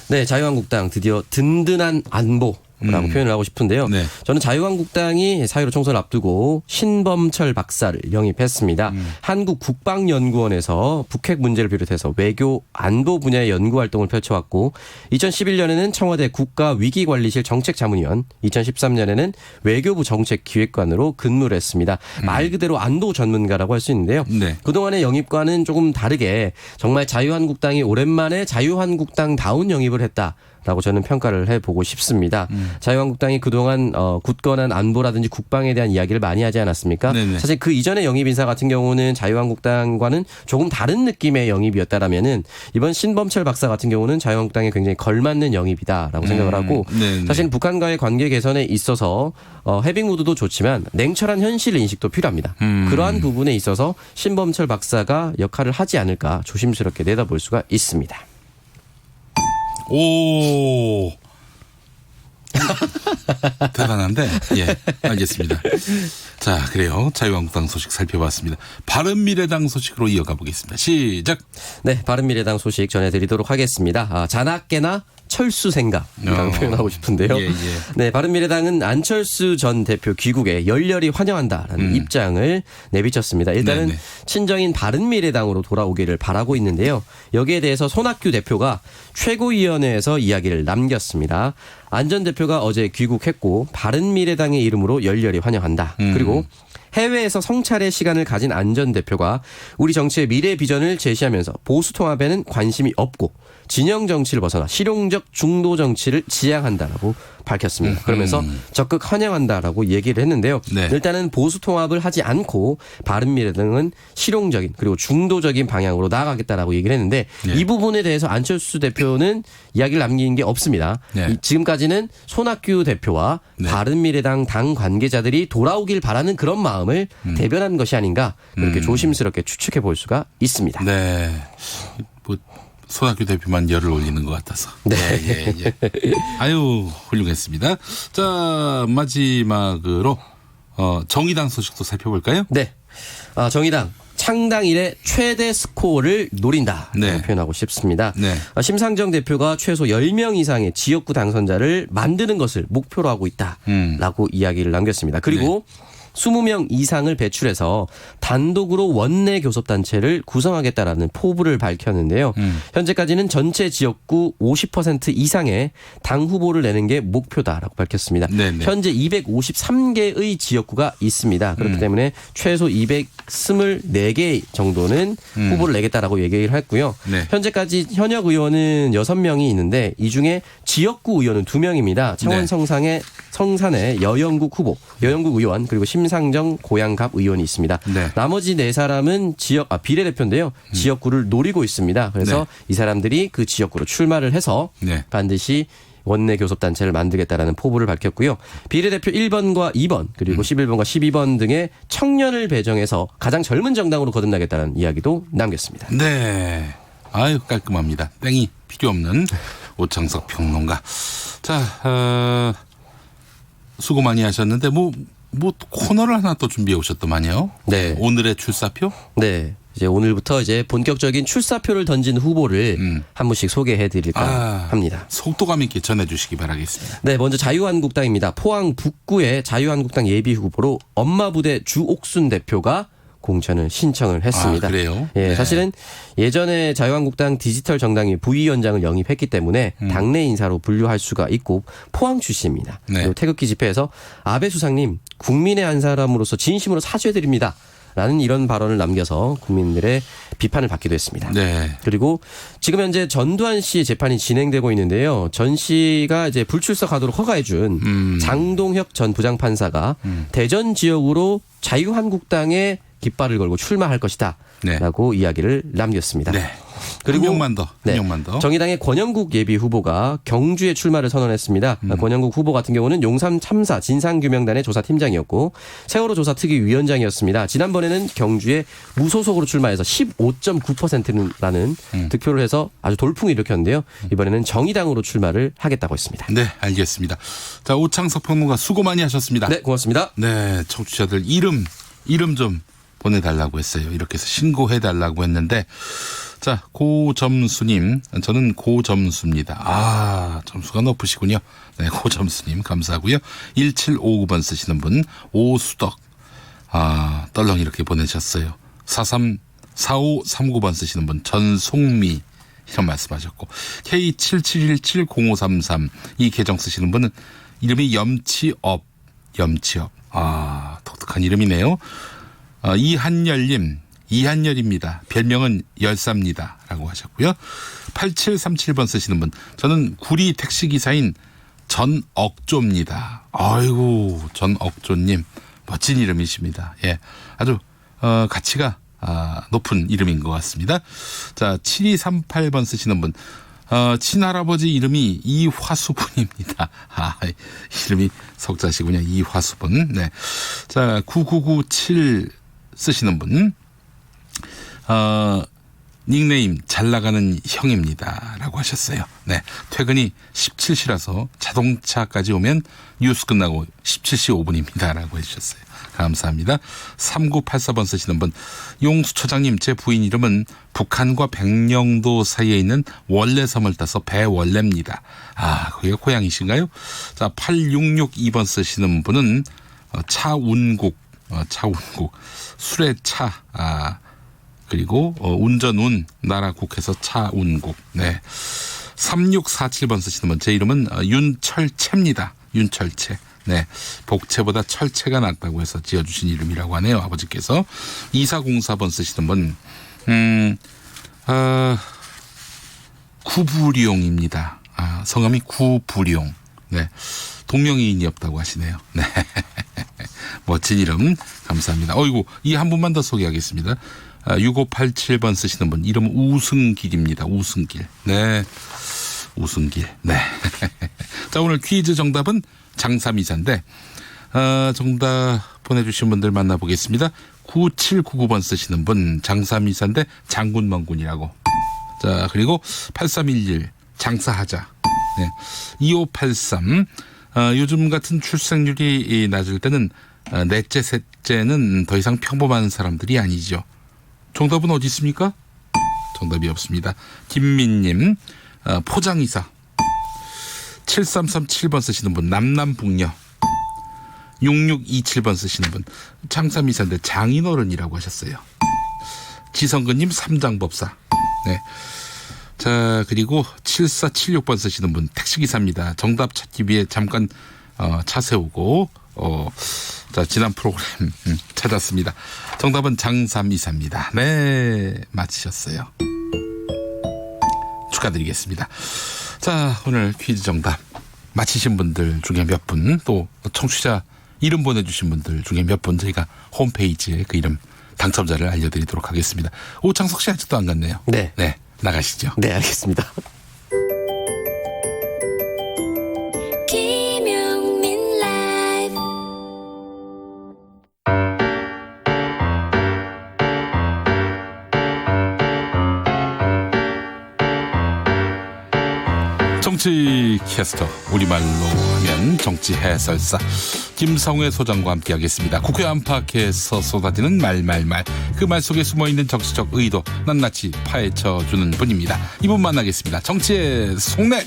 네, 자유한국당 드디어 든든한 안보. 라고 표현을 하고 싶은데요. 네. 저는 자유한국당이 4.15 총선을 앞두고 신범철 박사를 영입했습니다. 한국국방연구원에서 북핵 문제를 비롯해서 외교 안보 분야의 연구활동을 펼쳐왔고 2011년에는 청와대 국가위기관리실 정책자문위원, 2013년에는 외교부 정책기획관으로 근무를 했습니다. 말 그대로 안보 전문가라고 할 수 있는데요. 네. 그동안의 영입과는 조금 다르게 정말 자유한국당이 오랜만에 자유한국당다운 영입을 했다. 라고 저는 평가를 해보고 싶습니다. 자유한국당이 그동안 굳건한 안보라든지 국방에 대한 이야기를 많이 하지 않았습니까? 네네. 사실 그 이전의 영입 인사 같은 경우는 자유한국당과는 조금 다른 느낌의 영입이었다라면은 이번 신범철 박사 같은 경우는 자유한국당에 굉장히 걸맞는 영입이다라고 생각을 하고 사실 북한과의 관계 개선에 있어서 해빙 무드도 좋지만 냉철한 현실 인식도 필요합니다. 그러한 부분에 있어서 신범철 박사가 역할을 하지 않을까 조심스럽게 내다볼 수가 있습니다. 오. 대단한데. 예, 알겠습니다. 자, 그래요. 자유한국당 소식 살펴봤습니다. 바른미래당 소식으로 이어가 보겠습니다. 시작. 네, 바른미래당 소식 전해드리도록 하겠습니다. 자나깨나 철수 생각이라고 표현하고 싶은데요. 예, 예. 네, 바른미래당은 안철수 전 대표 귀국에 열렬히 환영한다라는 입장을 내비쳤습니다. 일단은 네네. 친정인 바른미래당으로 돌아오기를 바라고 있는데요. 여기에 대해서 손학규 대표가 최고위원회에서 이야기를 남겼습니다. 안 전 대표가 어제 귀국했고 바른미래당의 이름으로 열렬히 환영한다. 그리고 해외에서 성찰의 시간을 가진 안 전 대표가 우리 정치의 미래 비전을 제시하면서 보수 통합에는 관심이 없고 진영 정치를 벗어나 실용적 중도 정치를 지향한다라고 밝혔습니다. 그러면서 적극 환영한다라고 얘기를 했는데요. 네. 일단은 보수 통합을 하지 않고 바른미래당은 실용적인 그리고 중도적인 방향으로 나아가겠다라고 얘기를 했는데 네. 이 부분에 대해서 안철수 대표는 이야기를 남긴 게 없습니다. 네. 지금까지는 손학규 대표와 네. 바른미래당 당 관계자들이 돌아오길 바라는 그런 마음을 대변한 것이 아닌가 그렇게 조심스럽게 추측해 볼 수가 있습니다. 네. 뭐 손학규 대표만 열을 올리는 것 같아서. 네. 예, 예. 아유, 훌륭했습니다. 자, 마지막으로, 정의당 소식도 살펴볼까요? 네. 정의당. 창당 이래 최대 스코어를 노린다. 네. 표현하고 싶습니다. 네. 심상정 대표가 최소 10명 이상의 지역구 당선자를 만드는 것을 목표로 하고 있다라고 이야기를 남겼습니다. 그리고 네. 20명 이상을 배출해서 단독으로 원내 교섭단체를 구성하겠다라는 포부를 밝혔는데요. 현재까지는 전체 지역구 50% 이상의 당 후보를 내는 게 목표다라고 밝혔습니다. 네네. 현재 253개의 지역구가 있습니다. 그렇기 때문에 최소 224개 정도는 후보를 내겠다라고 얘기를 했고요. 네. 현재까지 현역 의원은 6명이 있는데 이 중에 지역구 의원은 2명입니다. 창원 성산의 여영국 후보, 여영국 의원 그리고 심상정 고양갑 의원이 있습니다. 네. 나머지 4사람은 비례대표인데요. 지역구를 노리고 있습니다. 그래서 네. 이 사람들이 그 지역구로 출마를 해서 네. 반드시 원내 교섭단체를 만들겠다라는 포부를 밝혔고요. 비례대표 1번과 2번 그리고 11번과 12번 등의 청년을 배정해서 가장 젊은 정당으로 거듭나겠다는 이야기도 남겼습니다. 네. 아유 깔끔합니다. 땡이 필요 없는 오창석 평론가. 자, 수고 많이 하셨는데 뭐 코너를 하나 또 준비해 오셨더만요. 네. 오늘의 출사표? 네. 이제 오늘부터 이제 본격적인 출사표를 던진 후보를 한 분씩 소개해 드릴까 합니다. 속도감 있게 전해 주시기 바라겠습니다. 네, 먼저 자유한국당입니다. 포항 북구의 자유한국당 예비 후보로 엄마부대 주옥순 대표가 공천을 신청을 했습니다. 그래요? 예, 네. 사실은 예전에 자유한국당 디지털 정당위 부위원장을 영입했기 때문에 당내 인사로 분류할 수가 있고 포항 출신입니다. 네. 그리고 태극기 집회에서 아베 수상님 국민의 한 사람으로서 진심으로 사죄드립니다. 라는 이런 발언을 남겨서 국민들의 비판을 받기도 했습니다. 네. 그리고 지금 현재 전두환 씨의 재판이 진행되고 있는데요. 전 씨가 이제 불출석하도록 허가해 준 장동혁 전 부장판사가 대전 지역으로 자유한국당에 깃발을 걸고 출마할 것이다. 네. 라고 이야기를 남겼습니다. 네. 그리고 한 명만 더. 네. 정의당의 권영국 예비 후보가 경주에 출마를 선언했습니다. 권영국 후보 같은 경우는 용산 참사 진상규명단의 조사팀장이었고 세월호 조사 특위위원장이었습니다. 지난번에는 경주에 무소속으로 출마해서 15.9%라는 득표를 해서 아주 돌풍을 일으켰는데요. 이번에는 정의당으로 출마를 하겠다고 했습니다. 네, 알겠습니다. 자, 오창석 평론가 수고 많이 하셨습니다. 네, 고맙습니다. 네, 청취자들 이름 좀 보내달라고 했어요. 이렇게 해서 신고해달라고 했는데, 자, 고점수님, 저는 고점수입니다. 점수가 높으시군요. 네, 고점수님 감사하고요. 1759번 쓰시는 분 오수덕, 떨렁 이렇게 보내셨어요. 4539번 쓰시는 분 전송미 이런 말씀하셨고, K77170533 이 계정 쓰시는 분은 이름이 염치업. 독특한 이름이네요. 이한열입니다. 별명은 열사입니다. 라고 하셨고요. 8737번 쓰시는 분, 저는 구리 택시기사인 전억조입니다. 아이고, 전억조님. 멋진 이름이십니다. 예. 아주, 가치가, 높은 이름인 것 같습니다. 자, 7238번 쓰시는 분, 친할아버지 이름이 이화수분입니다. 이름이 석자시군요. 이화수분. 네. 자, 9997 쓰시는 분, 닉네임 잘 나가는 형입니다. 라고 하셨어요. 네. 퇴근이 17시라서 자동차까지 오면 뉴스 끝나고 17시 5분입니다. 라고 해주셨어요. 감사합니다. 3984번 쓰시는 분, 용수처장님, 제 부인 이름은 북한과 백령도 사이에 있는 원래섬을 따서 배원래입니다. 거기가 고향이신가요? 자, 8662번 쓰시는 분은 차운국, 술의 차, 그리고 운전운, 나라국해서 차운국. 네. 3647번 쓰시는 분, 제 이름은 윤철채입니다. 윤철채. 네. 복채보다 철채가 낫다고 해서 지어주신 이름이라고 하네요. 아버지께서. 2404번 쓰시는 분, 구부룡입니다. 성함이 구부룡. 네. 동명이인이 없다고 하시네요. 네. 멋진 이름. 감사합니다. 어이구, 이 한 분만 더 소개하겠습니다. 6587번 쓰시는 분, 이름은 우승길입니다. 우승길. 네. 우승길. 네. 자, 오늘 퀴즈 정답은 장삼이사인데, 정답 보내주신 분들 만나보겠습니다. 9799번 쓰시는 분, 장삼이사인데 장군멍군이라고. 자, 그리고 8311 장사하자. 네. 2583 요즘 같은 출생률이 낮을 때는 넷째, 셋째는 더 이상 평범한 사람들이 아니죠. 정답은 어디 있습니까? 정답이 없습니다. 김민님, 포장이사. 7337번 쓰시는 분, 남남북녀. 6627번 쓰시는 분, 장삼이사인데 장인어른이라고 하셨어요. 지성근님, 삼장법사. 네. 자, 그리고 7476번 쓰시는 분, 택시기사입니다. 정답 찾기 위해 잠깐 차 세우고 자, 지난 프로그램 찾았습니다. 정답은 장삼이사입니다. 네, 맞히셨어요. 축하드리겠습니다. 자, 오늘 퀴즈 정답 맞히신 분들 중에 몇 분, 또 청취자 이름 보내주신 분들 중에 몇 분 저희가 홈페이지에 그 이름 당첨자를 알려드리도록 하겠습니다. 오창석 씨 아직도 안 갔네요. 네. 네, 나가시죠. 네, 알겠습니다. 정치 캐스터, 우리말로 하면 정치 해설사 김성회 소장과 함께하겠습니다. 국회 안팎에서 쏟아지는 말말말, 그 말 속에 숨어있는 정치적 의도 낱낱이 파헤쳐주는 분입니다. 이분 만나겠습니다. 정치의 속내,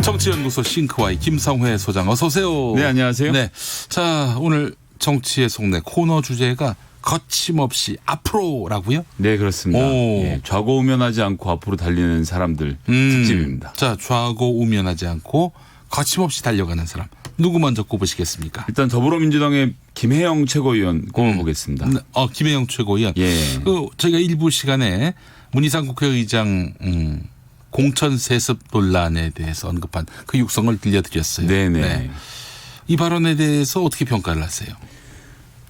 정치연구소 싱크와이 김성회 소장, 어서 오세요. 네, 안녕하세요. 네, 자, 오늘 정치의 속내 코너 주제가 거침없이 앞으로라고요? 네, 그렇습니다. 예, 좌고우면하지 않고 앞으로 달리는 사람들 특집입니다. 자, 좌고우면하지 않고 거침없이 달려가는 사람, 누구 먼저 꼽으시겠습니까? 일단 더불어민주당의 김혜영 최고위원 꼽아보겠습니다. 김혜영 최고위원. 예. 저희가 일부 시간에 문희상 국회의장 공천 세습 논란에 대해서 언급한 그 육성을 들려드렸어요. 네네. 네. 이 발언에 대해서 어떻게 평가를 하세요?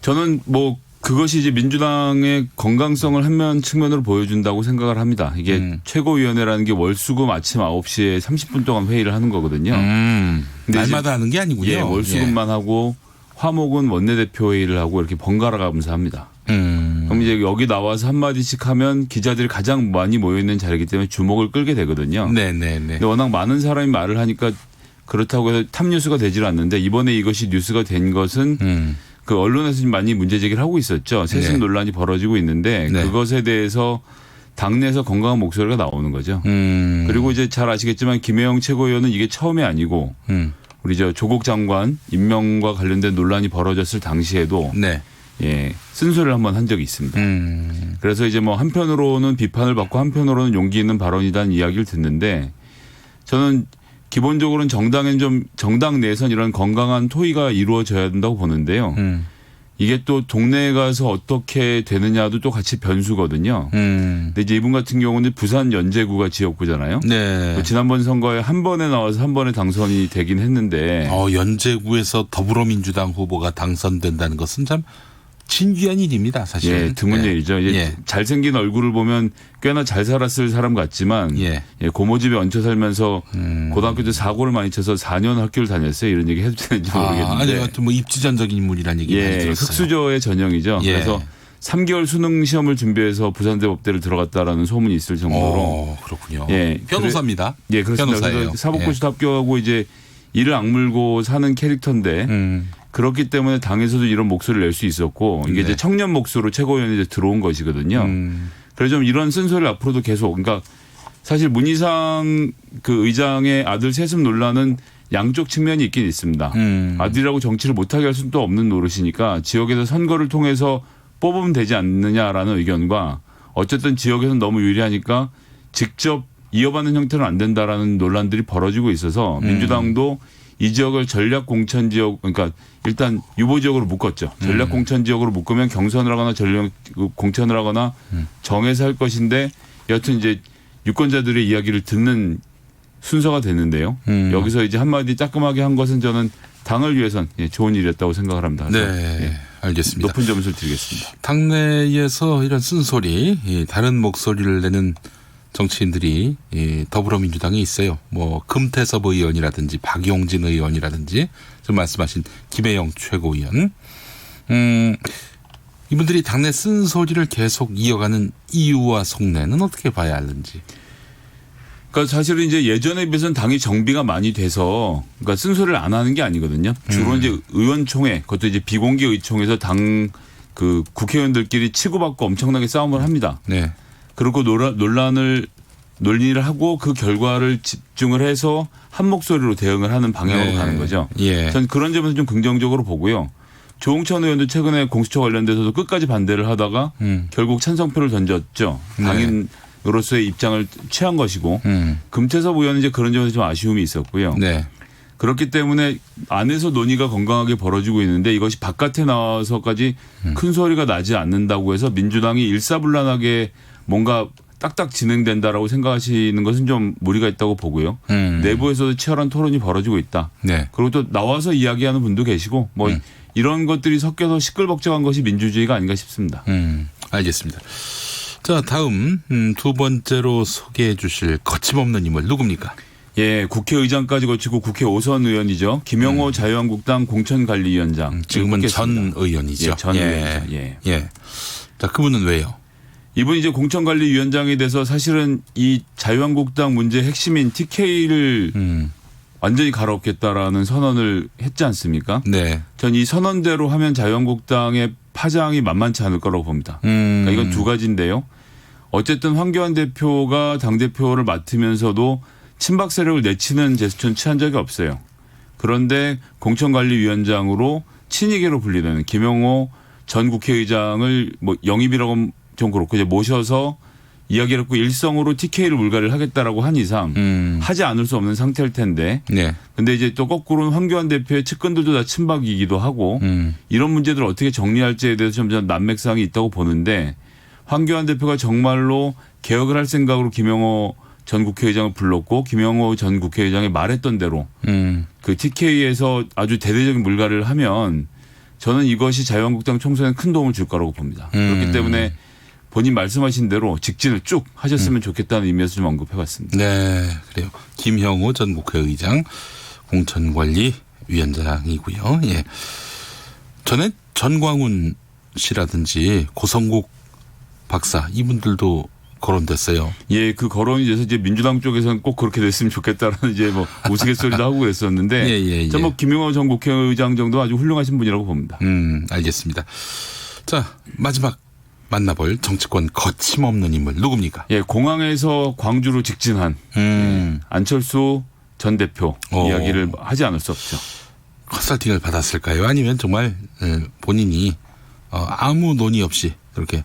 저는 그것이 이제 민주당의 건강성을 한 측면으로 보여준다고 생각을 합니다. 이게 최고위원회라는 게 월수금 아침 9시에 30분 동안 회의를 하는 거거든요. 날마다 하는 게 아니군요. 예, 월수금만 하고 화목은 원내대표 회의를 하고 이렇게 번갈아 가면서 합니다. 그럼 이제 여기 나와서 한마디씩 하면 기자들이 가장 많이 모여있는 자리이기 때문에 주목을 끌게 되거든요. 네네네. 근데 워낙 많은 사람이 말을 하니까 그렇다고 해서 탑뉴스가 되질 않는데 이번에 이것이 뉴스가 된 것은 그 언론에서 좀 많이 문제 제기를 하고 있었죠. 세습 네. 논란이 벌어지고 있는데 네. 그것에 대해서 당내에서 건강한 목소리가 나오는 거죠. 그리고 이제 잘 아시겠지만 김혜영 최고위원은 이게 처음이 아니고 우리 조국 장관 임명과 관련된 논란이 벌어졌을 당시에도 네. 예, 쓴소리를 한번 한 적이 있습니다. 그래서 이제 뭐 한편으로는 비판을 받고 한편으로는 용기 있는 발언이라는 이야기를 듣는데 저는 기본적으로는 정당엔 좀 정당 내에선 이런 건강한 토의가 이루어져야 된다고 보는데요. 이게 또 동네에 가서 어떻게 되느냐도 또 같이 변수거든요. 근데 이제 이분 같은 경우는 부산 연제구가 지역구잖아요. 네. 지난번 선거에 한 번에 나와서 한 번에 당선이 되긴 했는데. 연제구에서 더불어민주당 후보가 당선된다는 것은 참 신기한 일입니다, 사실. 예, 드문 예. 일이죠. 예. 잘생긴 얼굴을 보면 꽤나 잘 살았을 사람 같지만 예. 고모집에 얹혀 살면서 고등학교 때 사고를 많이 쳐서 4년 학교를 다녔어요. 이런 얘기 해도 되는지 모르겠는데. 아니, 하여튼 뭐 입지전적인 인물이라는 얘기 많이 들었어요. 흑수저의 전형이죠. 예. 그래서 3개월 수능 시험을 준비해서 부산대 법대를 들어갔다라는 소문이 있을 정도로. 그렇군요. 예, 변호사입니다. 예, 그렇습니다. 변호사예요. 그래서 사법고시도 합격하고 이제 이를 악물고 사는 캐릭터인데 그렇기 때문에 당에서도 이런 목소리를 낼 수 있었고 이게 이제 청년 몫으로 최고위원회 이제 들어온 것이거든요. 그래서 좀 이런 쓴소리를 앞으로도 계속 그러니까 사실 문희상 그 의장의 아들 세습 논란은 양쪽 측면이 있긴 있습니다. 아들이라고 정치를 못하게 할 수는 또 없는 노릇이니까 지역에서 선거를 통해서 뽑으면 되지 않느냐라는 의견과 어쨌든 지역에서는 너무 유리하니까 직접 이어받는 형태는 안 된다라는 논란들이 벌어지고 있어서 민주당도 이 지역을 전략 공천 지역 그러니까 일단 유보 지역으로 묶었죠. 전략 공천 지역으로 묶으면 경선을 하거나 전략 공천을 하거나 정해서 할 것인데 여튼 이제 유권자들의 이야기를 듣는 순서가 됐는데요. 여기서 이제 한마디 따끔하게 한 것은 저는 당을 위해선 좋은 일이었다고 생각을 합니다. 네, 알겠습니다. 높은 점수를 드리겠습니다. 당내에서 이런 쓴소리, 다른 목소리를 내는 정치인들이 더불어민주당에 있어요. 뭐 금태섭 의원이라든지 박용진 의원이라든지 좀 말씀하신 김혜영 최고위원. 이분들이 당내 쓴소리를 계속 이어가는 이유와 속내는 어떻게 봐야 하는지. 그러니까 사실은 이제 예전에 비해서는 당이 정비가 많이 돼서 그러니까 쓴소리를 안 하는 게 아니거든요. 주로 이제 의원총회, 그것도 이제 비공개 의총에서 당 그 국회의원들끼리 치고받고 엄청나게 싸움을 합니다. 네. 그리고 논의를 하고 그 결과를 집중을 해서 한 목소리로 대응을 하는 방향으로 가는 거죠. 예. 전 그런 점에서 좀 긍정적으로 보고요. 조홍천 의원도 최근에 공수처 관련돼서도 끝까지 반대를 하다가 결국 찬성표를 던졌죠. 당인으로서의 입장을 취한 것이고 금태섭 의원은 이제 그런 점에서 좀 아쉬움이 있었고요. 네. 그렇기 때문에 안에서 논의가 건강하게 벌어지고 있는데 이것이 바깥에 나와서까지 큰 소리가 나지 않는다고 해서 민주당이 일사불란하게 뭔가 딱딱 진행된다라고 생각하시는 것은 좀 무리가 있다고 보고요. 내부에서도 치열한 토론이 벌어지고 있다. 네. 그리고 또 나와서 이야기하는 분도 계시고 뭐 이런 것들이 섞여서 시끌벅적한 것이 민주주의가 아닌가 싶습니다. 알겠습니다. 자, 다음 두 번째로 소개해 주실 거침없는 인물 누굽니까? 예, 국회의장까지 거치고 국회 5선 의원이죠. 김영호 자유한국당 공천관리위원장. 지금은 전 의원이죠. 예, 전 의원이죠. 예. 자, 그분은 왜요? 이분이 이제 공천관리위원장이 돼서 사실은 이 자유한국당 문제의 핵심인 TK를 완전히 갈아엎겠다라는 선언을 했지 않습니까? 네. 전 이 선언대로 하면 자유한국당의 파장이 만만치 않을 거라고 봅니다. 그러니까 이건 두 가지인데요. 어쨌든 황교안 대표가 당대표를 맡으면서도 친박 세력을 내치는 제스처는 취한 적이 없어요. 그런데 공천관리위원장으로 친이계로 분리되는 김영호 전 국회의장을 뭐 영입이라고 좀 그렇고 이제 모셔서 이야기를 했고 일성으로 TK를 물갈이를 하겠다라고 한 이상 하지 않을 수 없는 상태일 텐데. 네. 근데 이제 또 거꾸로는 황교안 대표의 측근들도 다 친박이기도 하고 이런 문제들을 어떻게 정리할지에 대해서 좀 난맥상이 있다고 보는데 황교안 대표가 정말로 개혁을 할 생각으로 김영호 전 국회의장을 불렀고 김영호 전 국회의장이 말했던 대로 그 TK에서 아주 대대적인 물갈이를 하면 저는 이것이 자유한국당 총선에 큰 도움을 줄 거라고 봅니다. 그렇기 때문에 본인 말씀하신 대로 직진을 쭉 하셨으면 좋겠다는 의미에서 좀 언급해봤습니다. 네, 그래요. 김형우 전 국회의장 공천관리위원장이고요. 예. 전에 전광훈 씨라든지 고성국 박사 이분들도 거론됐어요. 예, 그 거론이 돼서 이제 민주당 쪽에서는 꼭 그렇게 됐으면 좋겠다라는 이제 뭐 우스갯소리도 하고 그랬었는데, 예. 뭐 김용호 전 국회의장 정도 아주 훌륭하신 분이라고 봅니다. 알겠습니다. 자, 마지막 만나볼 정치권 거침없는 인물 누굽니까? 예, 공항에서 광주로 직진한 안철수 전 대표 이야기를 하지 않을 수 없죠. 컨설팅을 받았을까요? 아니면 정말 본인이 아무 논의 없이 그렇게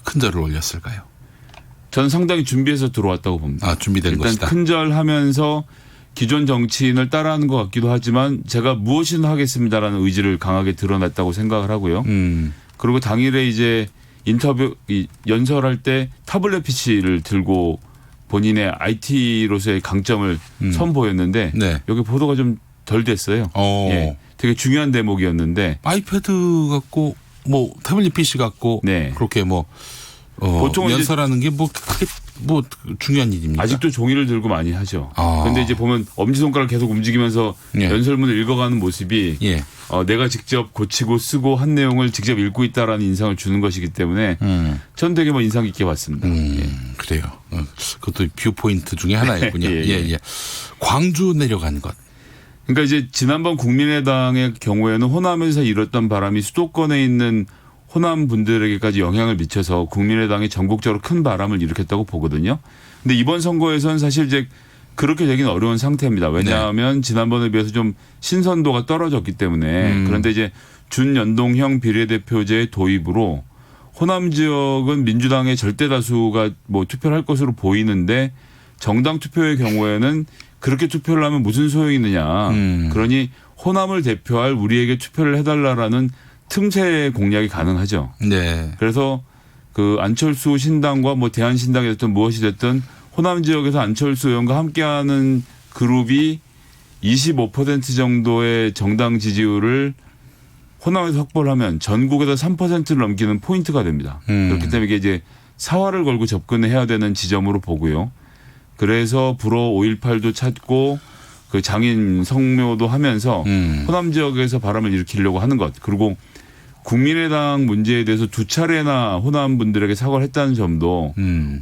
큰절을 올렸을까요? 저는 상당히 준비해서 들어왔다고 봅니다. 준비된 일단 것이다. 큰절하면서 기존 정치인을 따라하는 것 같기도 하지만 제가 무엇이든 하겠습니다라는 의지를 강하게 드러냈다고 생각을 하고요. 그리고 당일에 이제 인터뷰 연설할 때 타블렛 PC를 들고 본인의 IT로서의 강점을 선보였는데 네. 여기 보도가 좀 덜 됐어요. 예, 되게 중요한 대목이었는데 아이패드 갖고 뭐 태블릿 PC 갖고 네. 그렇게 뭐 보통 연설하는 게 뭐 크게 뭐 중요한 일입니까? 아직도 종이를 들고 많이 하죠. 그런데 이제 보면 엄지손가락 계속 움직이면서 연설문을 읽어가는 모습이 내가 직접 고치고 쓰고 한 내용을 직접 읽고 있다라는 인상을 주는 것이기 때문에 전 되게 뭐 인상 깊게 봤습니다. 그래요. 그것도 뷰 포인트 중에 하나였군요. 예. 광주 내려간 것. 그러니까 이제 지난번 국민의당의 경우에는 호남에서 일었던 바람이 수도권에 있는 호남 분들에게까지 영향을 미쳐서 국민의당이 전국적으로 큰 바람을 일으켰다고 보거든요. 근데 이번 선거에서는 사실 이제 그렇게 되긴 어려운 상태입니다. 왜냐하면 지난번에 비해서 좀 신선도가 떨어졌기 때문에. 그런데 이제 준연동형 비례대표제의 도입으로 호남 지역은 민주당의 절대 다수가 뭐 투표를 할 것으로 보이는데 정당 투표의 경우에는 그렇게 투표를 하면 무슨 소용이 있느냐. 그러니 호남을 대표할 우리에게 투표를 해달라라는 틈새 공략이 가능하죠. 네. 그래서 그 안철수 신당과 뭐 대한신당이 됐든 무엇이 됐든 호남 지역에서 안철수 의원과 함께하는 그룹이 25% 정도의 정당 지지율을 호남에서 확보를 하면 전국에서 3%를 넘기는 포인트가 됩니다. 그렇기 때문에 이게 이제 사활을 걸고 접근해야 되는 지점으로 보고요. 그래서 불어 5.18도 찾고 그 장인 성묘도 하면서 호남 지역에서 바람을 일으키려고 하는 것. 그리고 국민의당 문제에 대해서 두 차례나 호남 분들에게 사과를 했다는 점도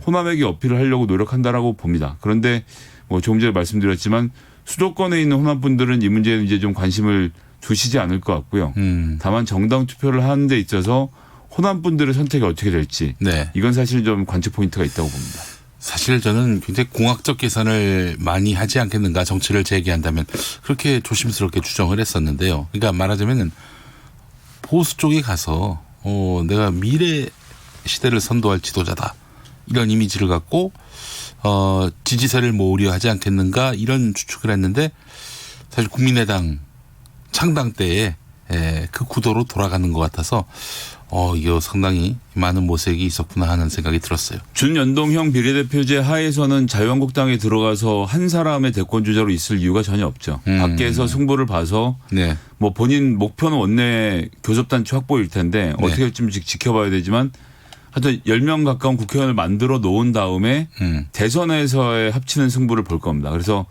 호남에게 어필을 하려고 노력한다라고 봅니다. 그런데 뭐 조금 전에 말씀드렸지만 수도권에 있는 호남 분들은 이 문제에는 이제 좀 관심을 두시지 않을 것 같고요. 다만 정당 투표를 하는 데 있어서 호남 분들의 선택이 어떻게 될지 이건 사실 좀 관측 포인트가 있다고 봅니다. 사실 저는 굉장히 공학적 계산을 많이 하지 않겠는가 정치를 재개한다면 그렇게 조심스럽게 추정을 했었는데요. 그러니까 말하자면 보수 쪽에 가서 내가 미래 시대를 선도할 지도자다 이런 이미지를 갖고 지지세를 모으려 하지 않겠는가 이런 추측을 했는데 사실 국민의당 창당 때에 그 구도로 돌아가는 것 같아서 이거 상당히 많은 모색이 있었구나 하는 생각이 들었어요. 준연동형 비례대표제 하에서는 자유한국당에 들어가서 한 사람의 대권 주자로 있을 이유가 전혀 없죠. 밖에서 승부를 봐서 뭐 본인 목표는 원내 교섭단체 확보일 텐데 어떻게 될지 지켜봐야 되지만 하여튼 10명 가까운 국회의원을 만들어 놓은 다음에 대선에서의 합치는 승부를 볼 겁니다. 그래서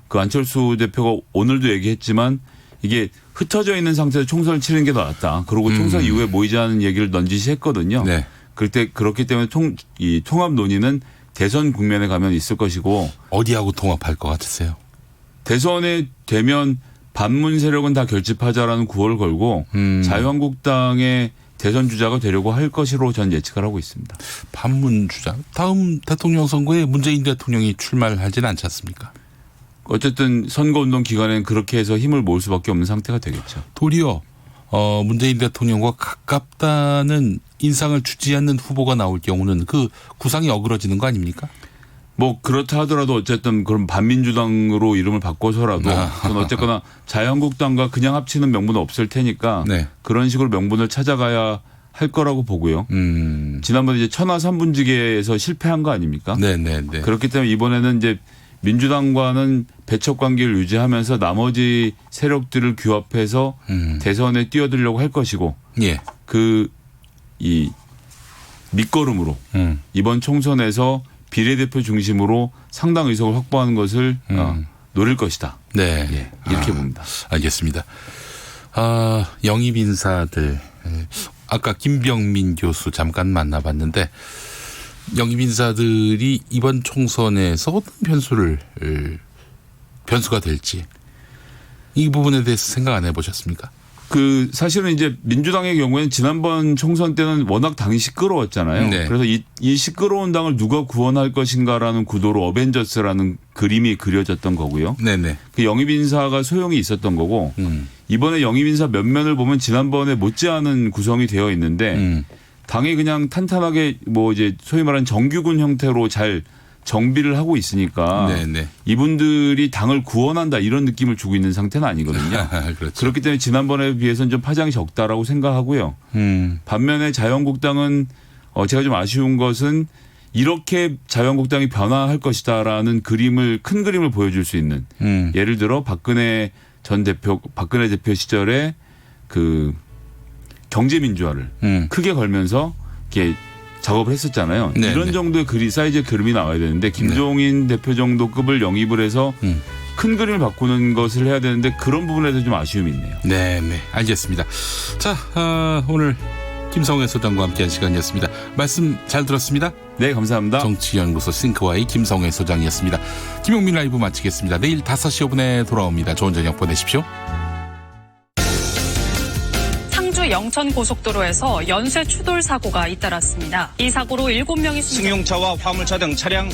그 안철수 대표가 오늘도 얘기했지만 이게 흩어져 있는 상태에서 총선을 치르는 게 더 낫다. 그리고 총선 이후에 모이자는 얘기를 넌지시 했거든요. 그렇기 때문에 이 통합 논의는 대선 국면에 가면 있을 것이고. 어디하고 통합할 것 같으세요? 대선에 되면 반문 세력은 다 결집하자라는 구호를 걸고 자유한국당의 대선 주자가 되려고 할 것으로 전 예측을 하고 있습니다. 반문 주자. 다음 대통령 선거에 문재인 대통령이 출마를 하지는 않지 않습니까? 어쨌든 선거운동 기간에는 그렇게 해서 힘을 모을 수밖에 없는 상태가 되겠죠. 도리어 문재인 대통령과 가깝다는 인상을 주지 않는 후보가 나올 경우는 그 구상이 어그러지는 거 아닙니까? 뭐 그렇다 하더라도 어쨌든 그럼 반민주당으로 이름을 바꿔서라도 어쨌거나 자유한국당과 그냥 합치는 명분은 없을 테니까 그런 식으로 명분을 찾아가야 할 거라고 보고요. 지난번에 이제 천하 3분지계에서 실패한 거 아닙니까? 그렇기 때문에 이번에는 이제 민주당과는 배척 관계를 유지하면서 나머지 세력들을 규합해서 대선에 뛰어들려고 할 것이고 예. 이 밑거름으로 이번 총선에서 비례대표 중심으로 상당 의석을 확보하는 것을 노릴 것이다. 네. 예, 이렇게 봅니다. 알겠습니다. 영입 인사들 아까 김병민 교수 잠깐 만나봤는데 영입 인사들이 이번 총선에서 어떤 변수가 될지 이 부분에 대해서 생각 안 해보셨습니까? 사실은 이제 민주당의 경우에는 지난번 총선 때는 워낙 당이 시끄러웠잖아요. 네. 그래서 이 시끄러운 당을 누가 구원할 것인가라는 구도로 어벤져스라는 그림이 그려졌던 거고요. 네네. 그 영입 인사가 소용이 있었던 거고 이번에 영입 인사 면면을 보면 지난번에 못지않은 구성이 되어 있는데 당이 그냥 탄탄하게 뭐 이제 소위 말하는 정규군 형태로 잘 정비를 하고 있으니까 네네. 이분들이 당을 구원한다 이런 느낌을 주고 있는 상태는 아니거든요. 그렇죠. 그렇기 때문에 지난번에 비해서는 좀 파장이 적다라고 생각하고요. 반면에 자유한국당은 제가 좀 아쉬운 것은 이렇게 자유한국당이 변화할 것이다라는 큰 그림을 보여줄 수 있는 예를 들어 박근혜 대표 시절에 그 경제민주화를 크게 걸면서 이렇게 작업을 했었잖아요. 네네. 이런 정도의 사이즈의 그림이 나와야 되는데 김종인 대표 정도 급을 영입을 해서 큰 그림을 바꾸는 것을 해야 되는데 그런 부분에서 좀 아쉬움이 있네요. 네, 알겠습니다. 자, 오늘 김성회 소장과 함께한 시간이었습니다. 말씀 잘 들었습니다. 네, 감사합니다. 정치연구소 싱크와의 김성회 소장이었습니다. 김용민 라이브 마치겠습니다. 내일 5시 5분에 돌아옵니다. 좋은 저녁 보내십시오. 영천 고속도로에서 연쇄 추돌 사고가 잇따랐습니다. 이 사고로 7명이 승용차와 화물차 등 차량